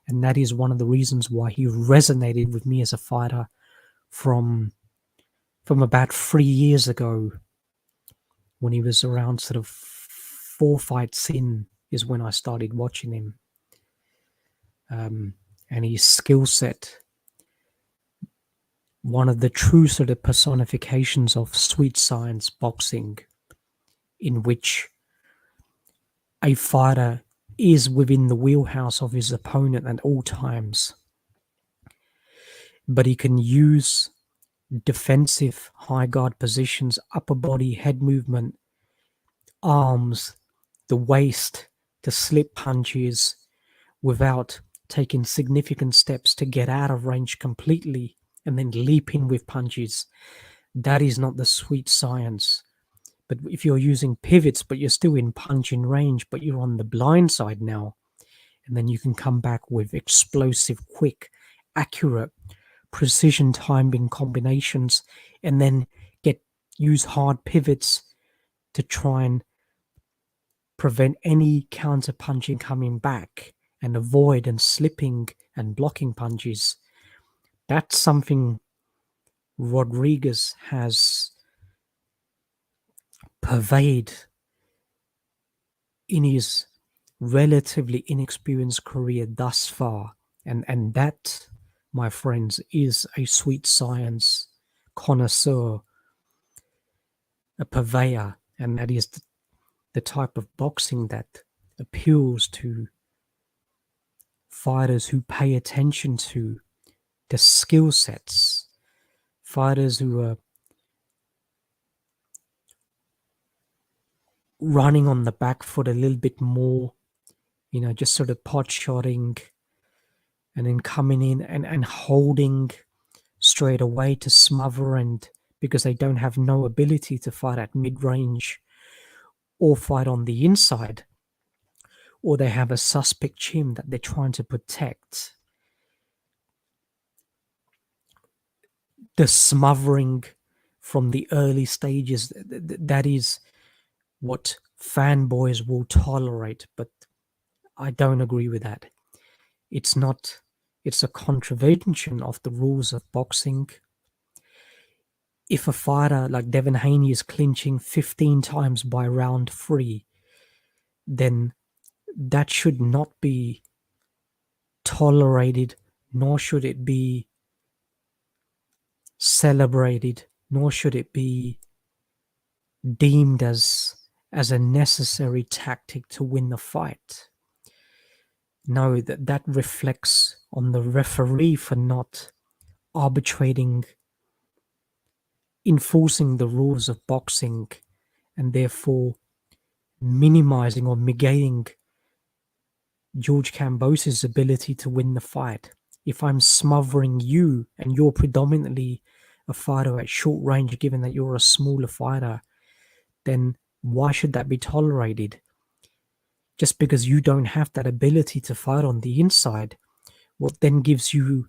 And that is one of the reasons why he resonated with me as a fighter from about 3 years ago, when he was around sort of 4 fights in, is when I started watching him. And his skill set, one of the true sort of personifications of sweet science boxing, in which a fighter is within the wheelhouse of his opponent at all times, but he can use defensive high guard positions, upper body, head movement, arms, the waist, to slip punches without taking significant steps to get out of range completely and then leap in with punches. That is not the sweet science. But if you're using pivots, but you're still in punching range, but you're on the blind side now, and then you can come back with explosive, quick, accurate, precision timing combinations, and then use hard pivots to try and prevent any counter punching coming back and avoid and slipping and blocking punches. That's something Rodriguez has pervade in his relatively inexperienced career thus far. And that, my friends, is a sweet science connoisseur, a purveyor, and that is the type of boxing that appeals to fighters who pay attention to the skill sets, fighters who are running on the back foot a little bit more, just sort of pot shotting and then coming in and holding straight away to smother, and because they don't have no ability to fight at mid-range or fight on the inside, or they have a suspect chin that they're trying to protect. The smothering from the early stages, that is what fanboys will tolerate, but I don't agree with that. It's a contravention of the rules of boxing. If a fighter like Devin Haney is clinching 15 times by round 3, then that should not be tolerated, nor should it be celebrated, nor should it be deemed as a necessary tactic to win the fight. No, that reflects on the referee for not arbitrating, enforcing the rules of boxing, and therefore minimizing or negating George Kambosos' ability to win the fight. If I'm smothering you and you're predominantly a fighter at short range, given that you're a smaller fighter, then why should that be tolerated? Just because you don't have that ability to fight on the inside, what then gives you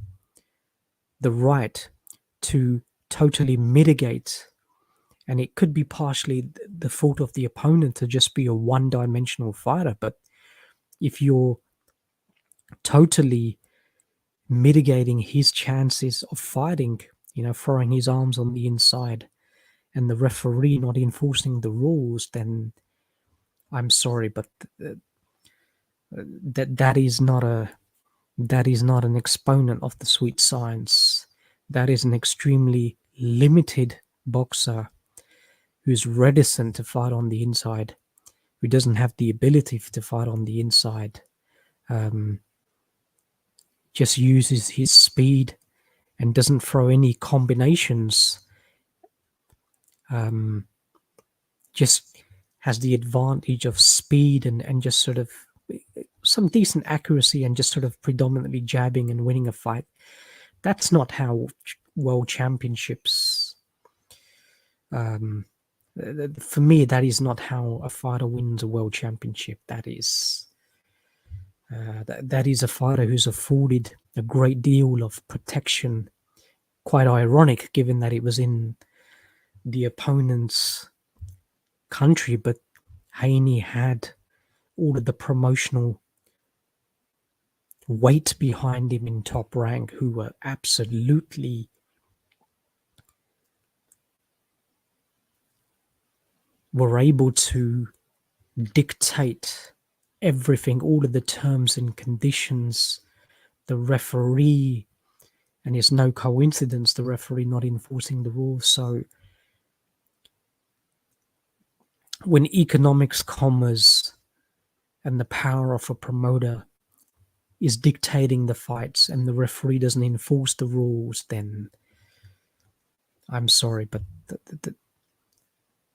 the right to totally mitigate, and it could be partially the fault of the opponent to just be a one-dimensional fighter, but if you're totally mitigating his chances of fighting, throwing his arms on the inside, and the referee not enforcing the rules, then I'm sorry, but that is not an exponent of the sweet science. That is an extremely limited boxer who's reticent to fight on the inside, who doesn't have the ability to fight on the inside, just uses his speed and doesn't throw any combinations, just has the advantage of speed and just sort of some decent accuracy and just sort of predominantly jabbing and winning a fight. That's not how world championships, for me, that is not how a fighter wins a world championship. That is a fighter who's afforded a great deal of protection. Quite ironic, given that it was in the opponent's country, but Haney had all of the promotional weight behind him in Top Rank, who were absolutely able to dictate everything, all of the terms and conditions. The referee, and it's no coincidence, the referee not enforcing the rules. So when economics, commerce, and the power of a promoter is dictating the fights and the referee doesn't enforce the rules, then I'm sorry, but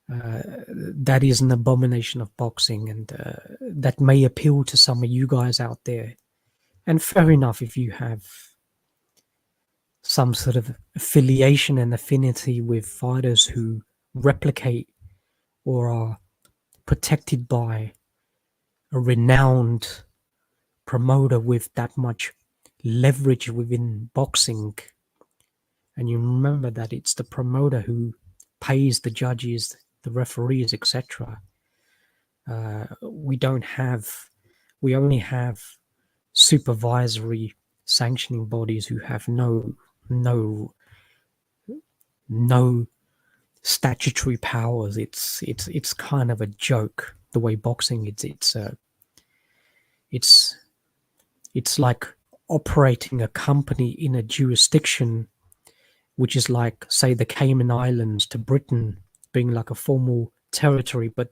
that is an abomination of boxing, and that may appeal to some of you guys out there. And fair enough if you have some sort of affiliation and affinity with fighters who replicate or are protected by a renowned promoter with that much leverage within boxing. And you remember that it's the promoter who pays the judges, the referees, etc. We only have supervisory sanctioning bodies who have no statutory powers. It's kind of a joke the way boxing it's like operating a company in a jurisdiction which is like, say, the Cayman Islands to Britain being like a formal territory, but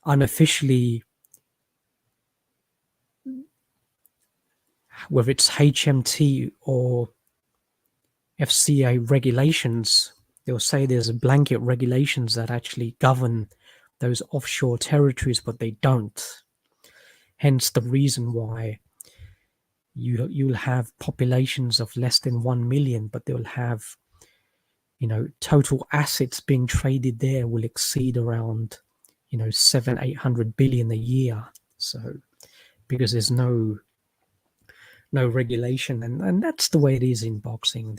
unofficially, whether it's HMT or FCA regulations, they'll say there's blanket regulations that actually govern those offshore territories, but they don't. Hence the reason why you'll have populations of less than 1 million, but they'll have, total assets being traded there will exceed around, 700-800 billion a year. So because there's no regulation, and that's the way it is in boxing.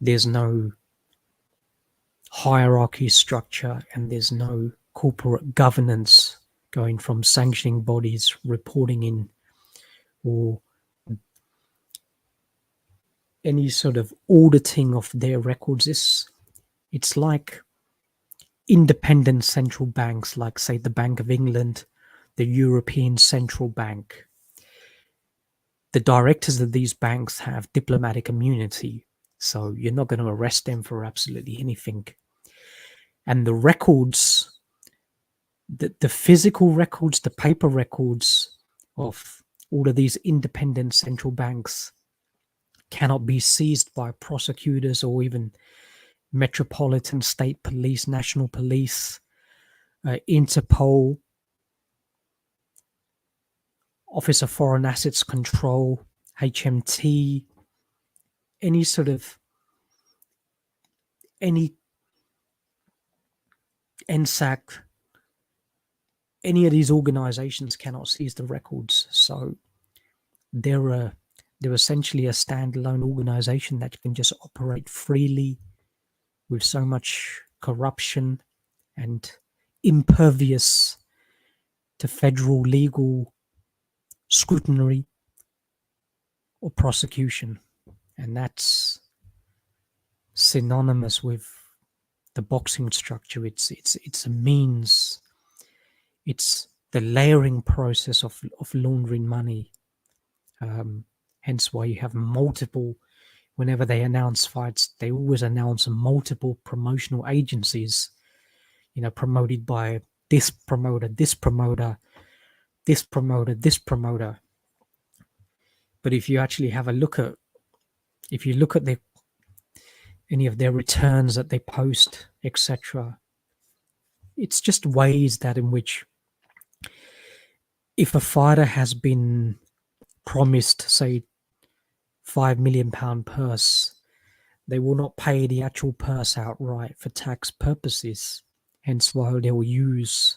There's no hierarchy structure, and there's no corporate governance going from sanctioning bodies reporting in, or any sort of auditing of their records. It's like independent central banks, like, say, the Bank of England, the European Central Bank. The directors of these banks have diplomatic immunity, so you're not going to arrest them for absolutely anything. And the records, the physical records, the paper records of all of these independent central banks cannot be seized by prosecutors or even Metropolitan State Police, National Police, Interpol, Office of Foreign Assets Control, HMT, any NSAC, any of these organizations cannot seize the records. So they're they're essentially a standalone organization that can just operate freely with so much corruption and impervious to federal legal scrutiny or prosecution. And that's synonymous with the boxing structure. It's a means. It's the layering process of laundering money. Hence why you have multiple, whenever they announce fights, they always announce multiple promotional agencies, promoted by this promoter, this promoter, this promoter, this promoter. But if you actually have a look at, if you look at any of their returns that they post, etc., it's just ways that in which if a fighter has been promised, say, £5 million purse, they will not pay the actual purse outright for tax purposes. Hence why they will use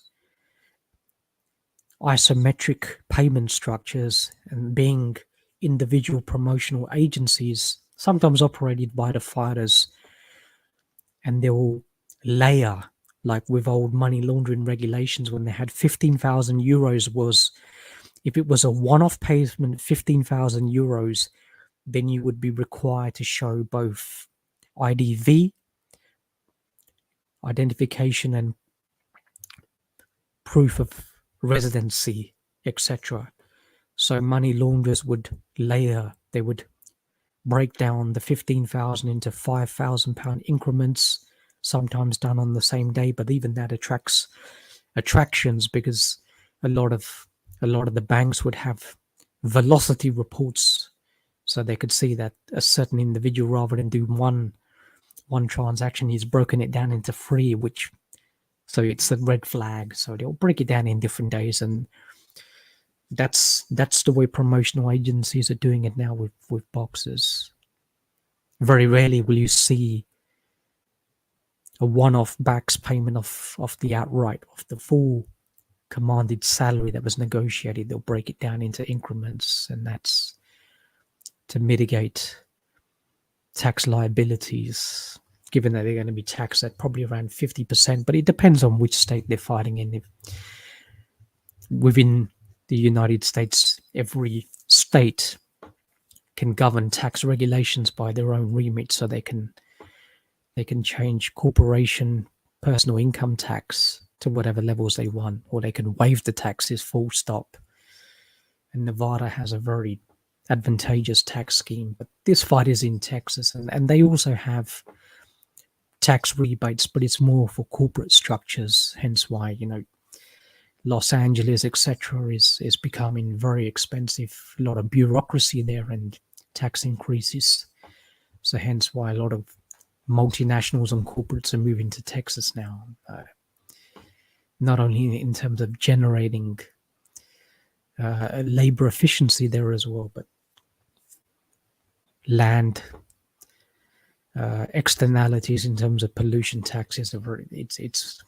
isometric payment structures and being individual promotional agencies, sometimes operated by the fighters, and they will layer, like with old money laundering regulations when they had 15,000 euros was, if it was a one-off payment, 15,000 euros, then you would be required to show both IDV, identification, and proof of residency, etc. So money launderers would layer, they would break down the 15,000 into £5,000 increments, sometimes done on the same day, but even that attracts attractions because a lot of the banks would have velocity reports, so they could see that a certain individual, rather than do one transaction, he's broken it down into three, so it's a red flag. So they'll break it down in different days, and that's the way promotional agencies are doing it now with boxers. Very rarely will you see a one-off backs payment of the outright, of the full commanded salary that was negotiated. They'll break it down into increments, and that's to mitigate tax liabilities, given that they're going to be taxed at probably around 50%, but it depends on which state they're fighting in. If within the United States, every state can govern tax regulations by their own remit, so they can change corporation personal income tax to whatever levels they want, or they can waive the taxes full stop. And Nevada has a very advantageous tax scheme, but this fight is in Texas, and they also have tax rebates, but it's more for corporate structures. Hence why Los Angeles, etc., is becoming very expensive. A lot of bureaucracy there and tax increases. So hence why a lot of multinationals and corporates are moving to Texas now. Not only in terms of generating labor efficiency there as well, but land externalities in terms of pollution taxes are it's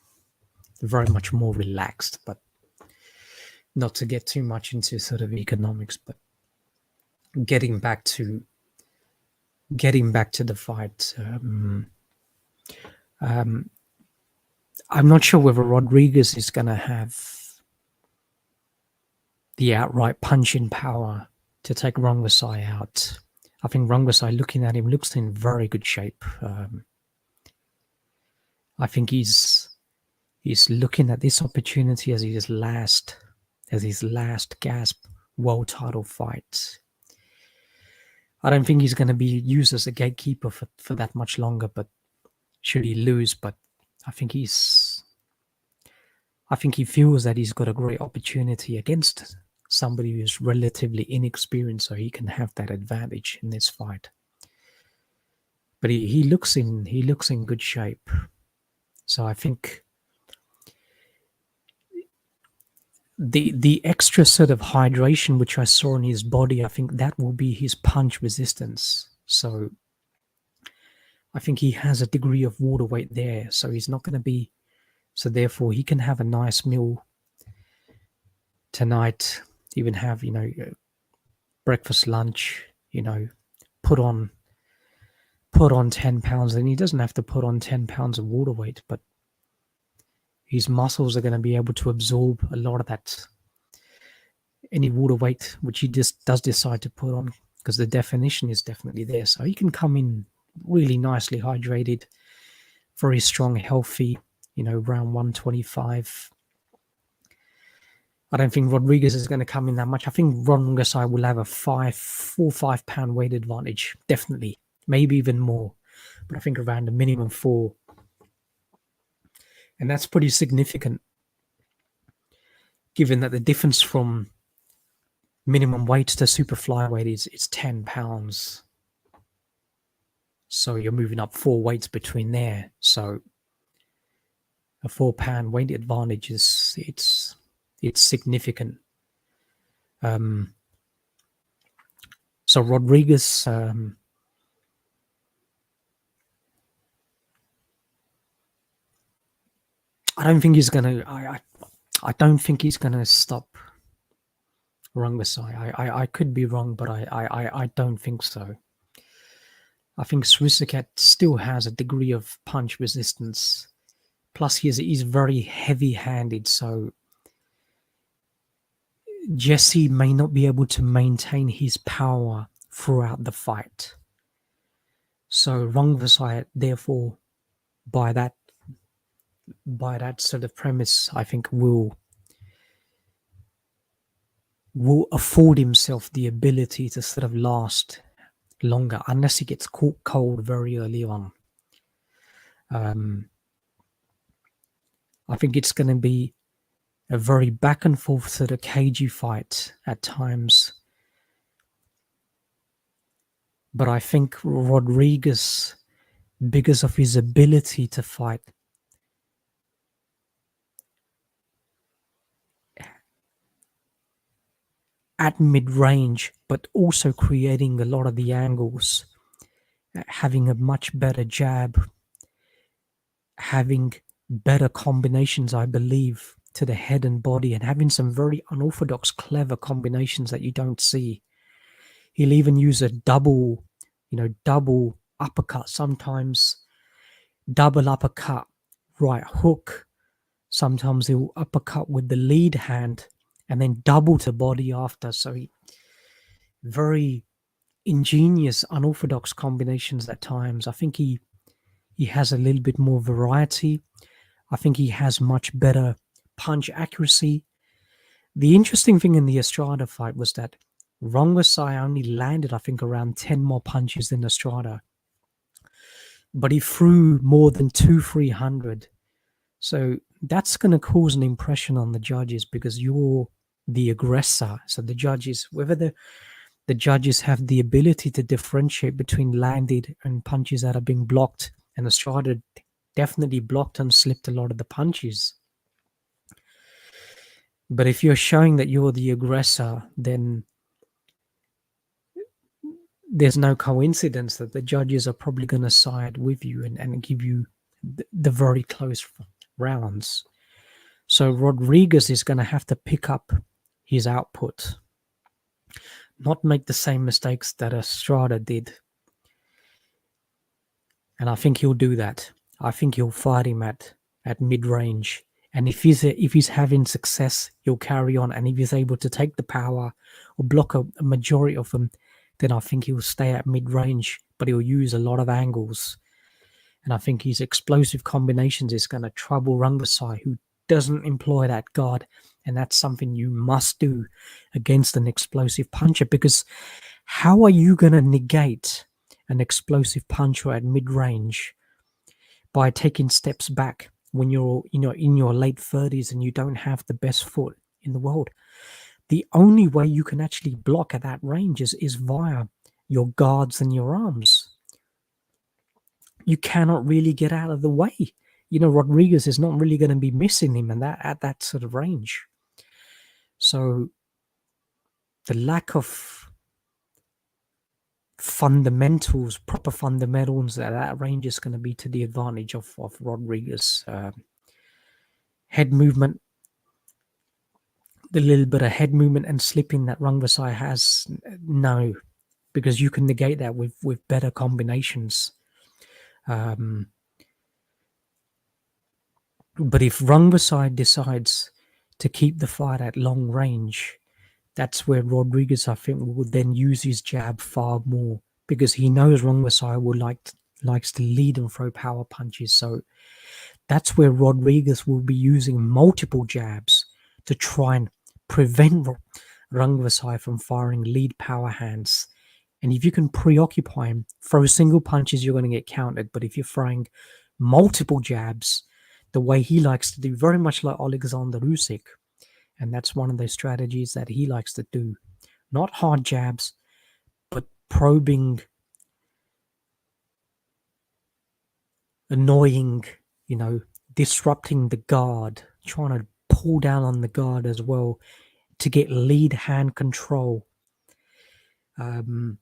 very much more relaxed. But not to get too much into sort of economics, but getting back to the fight. I'm not sure whether Rodriguez is going to have the outright punching power to take Rungvisai out. I think Rungvisai, looking at him, looks in very good shape. I think he's looking at this opportunity as his last gasp world title fight. I don't think he's going to be used as a gatekeeper for that much longer, but should he lose, but I think he feels that he's got a great opportunity against somebody who's relatively inexperienced, so he can have that advantage in this fight. But he looks in good shape. So I think the extra sort of hydration which I saw in his body, I think that will be his punch resistance. So I think he has a degree of water weight there, so he's not going to be, so therefore he can have a nice meal tonight, even have breakfast, lunch, put on 10 pounds, and he doesn't have to put on 10 pounds of water weight, but his muscles are going to be able to absorb a lot of that, any water weight, which he just does decide to put on, because the definition is definitely there. So he can come in really nicely hydrated, very strong, healthy, around 125. I don't think Rodriguez is going to come in that much. I think Rungvisai will have a 4 or 5 pound weight advantage, definitely, maybe even more, but I think around a minimum 4. And that's pretty significant, given that the difference from minimum weight to super flyweight is 10 pounds. So you're moving up 4 weights between there. So a 4 pound weight advantage it's significant. So Rodriguez, I don't think he's gonna. I don't think he's gonna stop Rungvisai. I could be wrong, but I don't think so. I think Srisakat still has a degree of punch resistance. Plus, he's very heavy-handed, so Jesse may not be able to maintain his power throughout the fight. So Rungvisai, therefore, by that sort of premise, I think will afford himself the ability to sort of last longer, unless he gets caught cold very early on. I think it's going to be a very back and forth sort of cagey fight at times. But I think Rodriguez, because of his ability to fight at mid-range, but also creating a lot of the angles, having a much better jab, having better combinations, I believe, to the head and body, and having some very unorthodox, clever combinations that you don't see. He'll even use a double uppercut, sometimes double uppercut, right hook. Sometimes he'll uppercut with the lead hand and then double to body after. So very ingenious, unorthodox combinations at times. I think he has a little bit more variety. I think he has much better punch accuracy. The interesting thing in the Estrada fight was that Rungvisai only landed, I think, around 10 more punches than Estrada. But he threw more than 300. So that's going to cause an impression on the judges, because you're the aggressor. So the judges, whether the judges have the ability to differentiate between landed and punches that are being blocked, and Estrada definitely blocked and slipped a lot of the punches. But if you're showing that you're the aggressor, then there's no coincidence that the judges are probably going to side with you and give you the very close rounds. So Rodriguez is going to have to pick up his output, not make the same mistakes that Estrada did. And I think he'll do that. I think he'll fight him at mid-range. And if he's having success, he'll carry on. And if he's able to take the power or block a majority of them, then I think he'll stay at mid-range, but he'll use a lot of angles. And I think his explosive combinations is going to trouble Rungvisai, who doesn't employ that guard. And that's something you must do against an explosive puncher, because how are you going to negate an explosive puncher at mid-range by taking steps back when you're in your late 30s and you don't have the best foot in the world? The only way you can actually block at that range is via your guards and your arms. You cannot really get out of the way. Rodriguez is not really going to be missing him at that sort of range. So the lack of fundamentals, proper fundamentals at that range is going to be to the advantage of Rodriguez. Head movement, the little bit of head movement and slipping that Rungvisai has, no. because you can negate that with better combinations. But if Rungvisai decides to keep the fight at long range, that's where Rodriguez, I think, will then use his jab far more, because he knows Rungvisai likes to lead and throw power punches. So that's where Rodriguez will be using multiple jabs to try and prevent Rungvisai from firing lead power hands. And if you can preoccupy him, throw single punches, you're going to get countered. But if you're throwing multiple jabs, the way he likes to do, very much like Alexander Usyk, and that's one of those strategies that he likes to do. Not hard jabs, but probing, annoying, disrupting the guard, trying to pull down on the guard as well to get lead hand control. And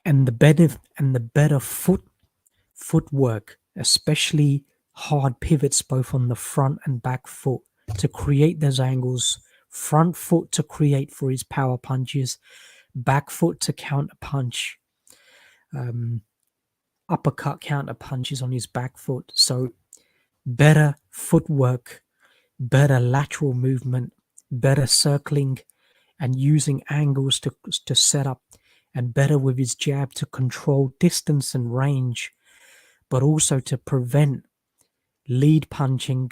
the better footwork, especially hard pivots both on the front and back foot to create those angles. Front foot to create for his power punches, back foot to counter punch, uppercut counter punches on his back foot. So better footwork, better lateral movement, better circling and using angles to set up, and better with his jab to control distance and range, but also to prevent lead punching.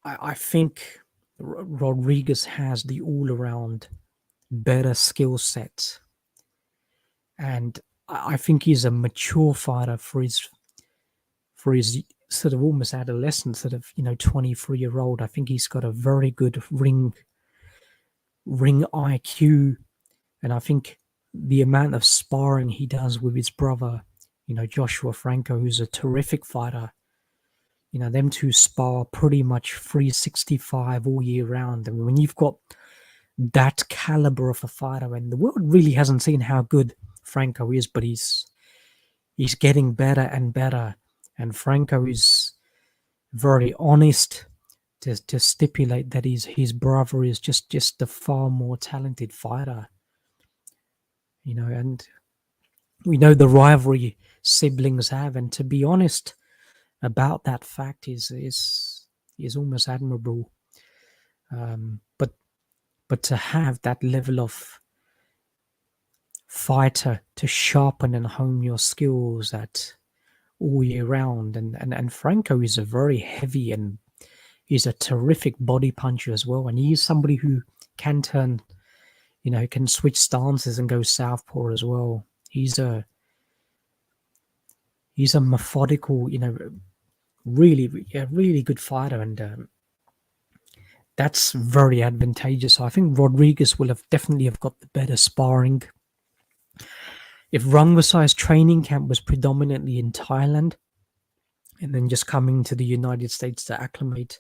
I think Rodriguez has the all-around better skill set, and I think he's a mature fighter for his sort of almost adolescent, sort of 23-year-old. I think he's got a very good ring IQ, and I think the amount of sparring he does with his brother, Joshua Franco, who's a terrific fighter. Them two spar pretty much 365 all year round. I mean, when you've got that caliber of a fighter, and the world really hasn't seen how good Franco is, but he's getting better and better. And Franco is very honest to stipulate that his brother is just a far more talented fighter. And we know the rivalry siblings have, and to be honest about that fact is almost admirable. But to have that level of fighter to sharpen and hone your skills at all year round, and Franco is a very heavy and he's a terrific body puncher as well, and he's somebody who can turn, can switch stances and go southpaw as well. He's a methodical, really good fighter, and that's very advantageous. I think Rodriguez will definitely have got the better sparring. If Rungvisai's training camp was predominantly in Thailand and then just coming to the United States to acclimate,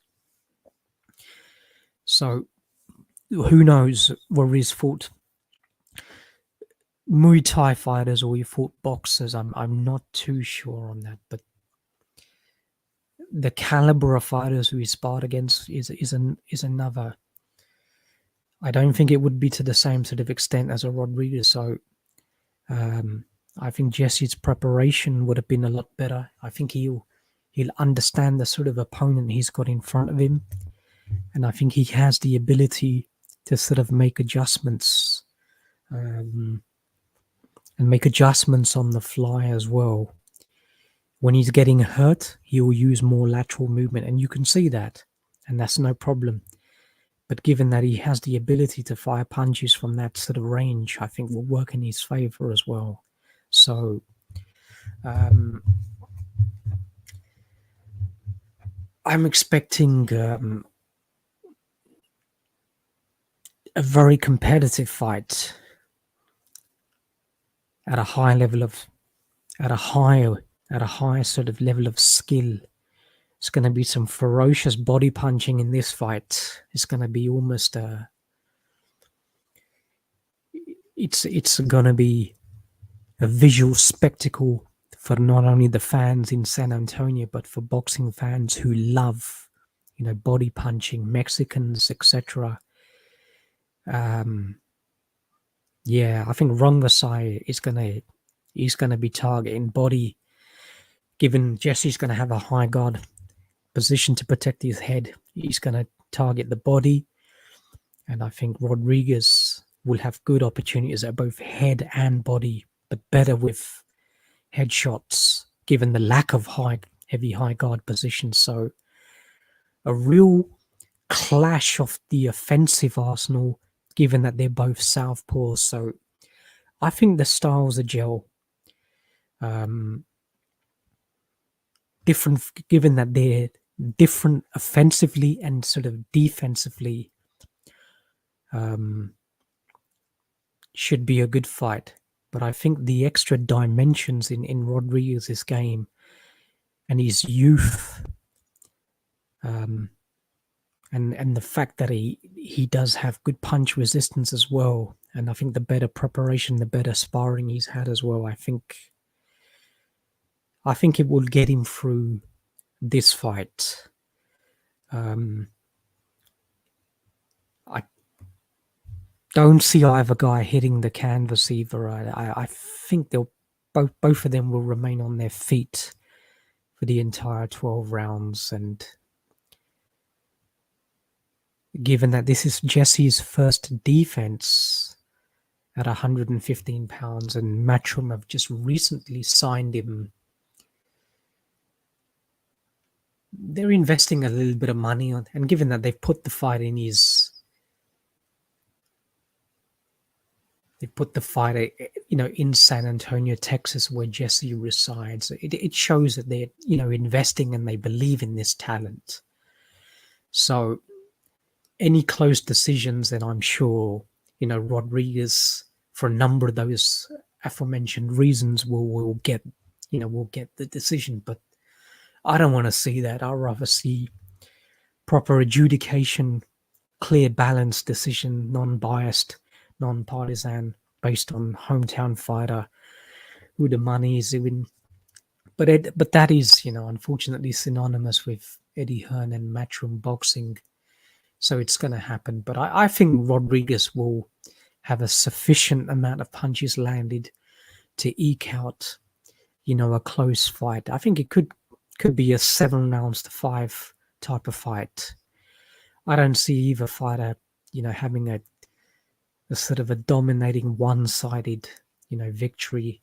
so who knows where he's fought Muay Thai fighters or he fought boxers. I'm not too sure on that, but the caliber of fighters who he sparred against is another. I don't think it would be to the same sort of extent as a Rodriguez. So I think Jesse's preparation would have been a lot better. I think he'll understand the sort of opponent he's got in front of him, and I think he has the ability to sort of make adjustments and make adjustments on the fly as well. When he's getting hurt, he'll use more lateral movement, and you can see that, and that's no problem. But given that he has the ability to fire punches from that sort of range, I think will work in his favor as well. So I'm expecting a very competitive fight at a high level at a high sort of level of skill. It's going to be some ferocious body punching in this fight. It's going to be almost it's going to be a visual spectacle for not only the fans in San Antonio, but for boxing fans who love, body punching, Mexicans, etc. Yeah, I think Rungvisai is gonna be targeting body, given Jesse's gonna have a high guard position to protect his head. He's gonna target the body, and I think Rodriguez will have good opportunities at both head and body, but better with headshots, given the lack of heavy high guard positions. So a real clash of the offensive arsenal, given that they're both southpaws. So I think the styles are gel. Different, given that they're different offensively and sort of defensively. Should be a good fight. But I think the extra dimensions in Rodriguez's game and his youth, and the fact that he does have good punch resistance as well, and I think the better preparation, the better sparring he's had as well, I think it will get him through this fight. I don't see either guy hitting the canvas either. I think they'll both of them will remain on their feet for the entire 12 rounds, and given that this is Jesse's first defense at 115 pounds and Matchroom have just recently signed him, they're investing a little bit of money on, and given that they've put the fight in in San Antonio, Texas, where Jesse resides, it shows that they're, investing and they believe in this talent. So any close decisions, then I'm sure, Rodriguez, for a number of those aforementioned reasons, will get the decision. But I don't want to see that. I'd rather see proper adjudication, clear, balanced decision, non-biased, non-partisan, based on hometown fighter, who the money is in. But that is, unfortunately synonymous with Eddie Hearn and Matchroom boxing. So it's going to happen. But I think Rodriguez will have a sufficient amount of punches landed to eke out, a close fight. I think it could be a 7-5 type of fight. I don't see either fighter, having a sort of a dominating one-sided, victory.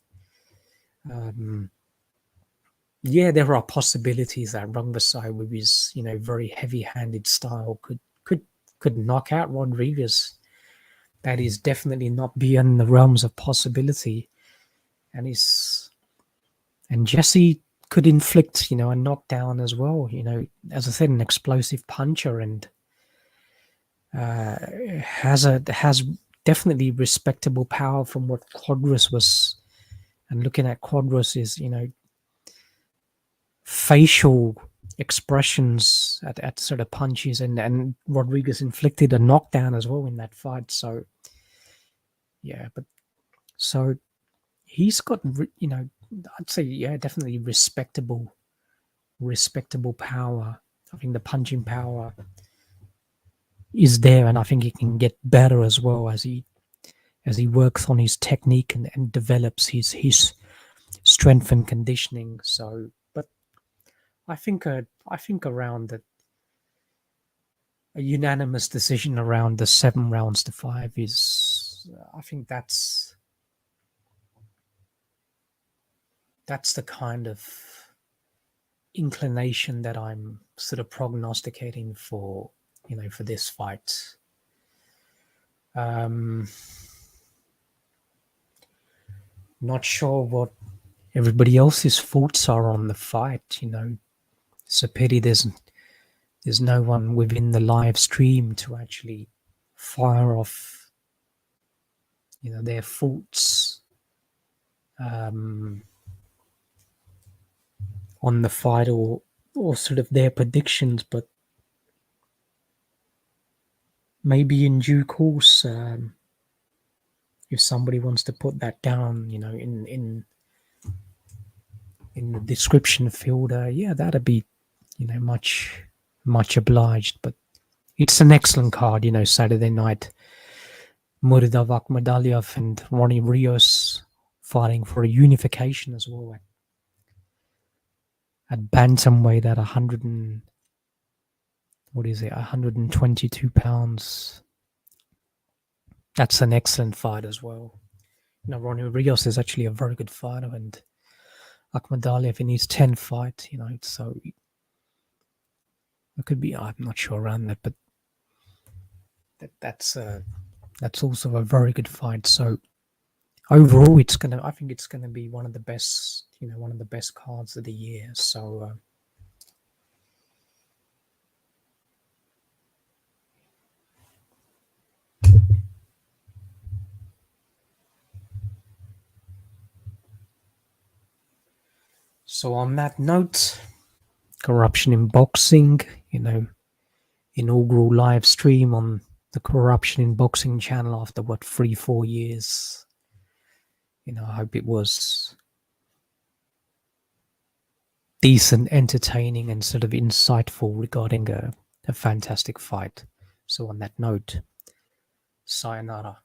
Yeah, there are possibilities that Rungvisai, with his, very heavy-handed style, could knock out Rodriguez. That is definitely not beyond the realms of possibility. And Jesse could inflict, a knockdown as well. As I said, an explosive puncher, and has definitely respectable power from what Quadras was. And looking at Quadras' facial expressions at sort of punches, and Rodriguez inflicted a knockdown as well in that fight. So yeah, but so he's got, I'd say, yeah, definitely respectable power. I think the punching power is there, and I think he can get better as well as he works on his technique and develops his strength and conditioning. So, but I think around a unanimous decision around the 7-5 is, I think that's the kind of inclination that I'm sort of prognosticating for, for this fight. Not sure what everybody else's thoughts are on the fight. It's a pity there's no one within the live stream to actually fire off, their thoughts on the fight, or sort of their predictions. But maybe in due course, if somebody wants to put that down, in the description field, yeah, that'd be, much obliged. But it's an excellent card, Saturday night, Murdav Akhmadaliev and Ronnie Rios fighting for a unification as well at bantamweight at 122 pounds. That's an excellent fight as well. Ronnie Rios is actually a very good fighter, and Akhmadaliev in his 10th fight, so it could be, I'm not sure around that, but that's also a very good fight. So overall, I think it's gonna be one of the best, one of the best cards of the year. So on that note, corruption in boxing, inaugural live stream on the Corruption in Boxing channel after 3-4 years. I hope it was decent, entertaining, and sort of insightful regarding a fantastic fight. So on that note, sayonara.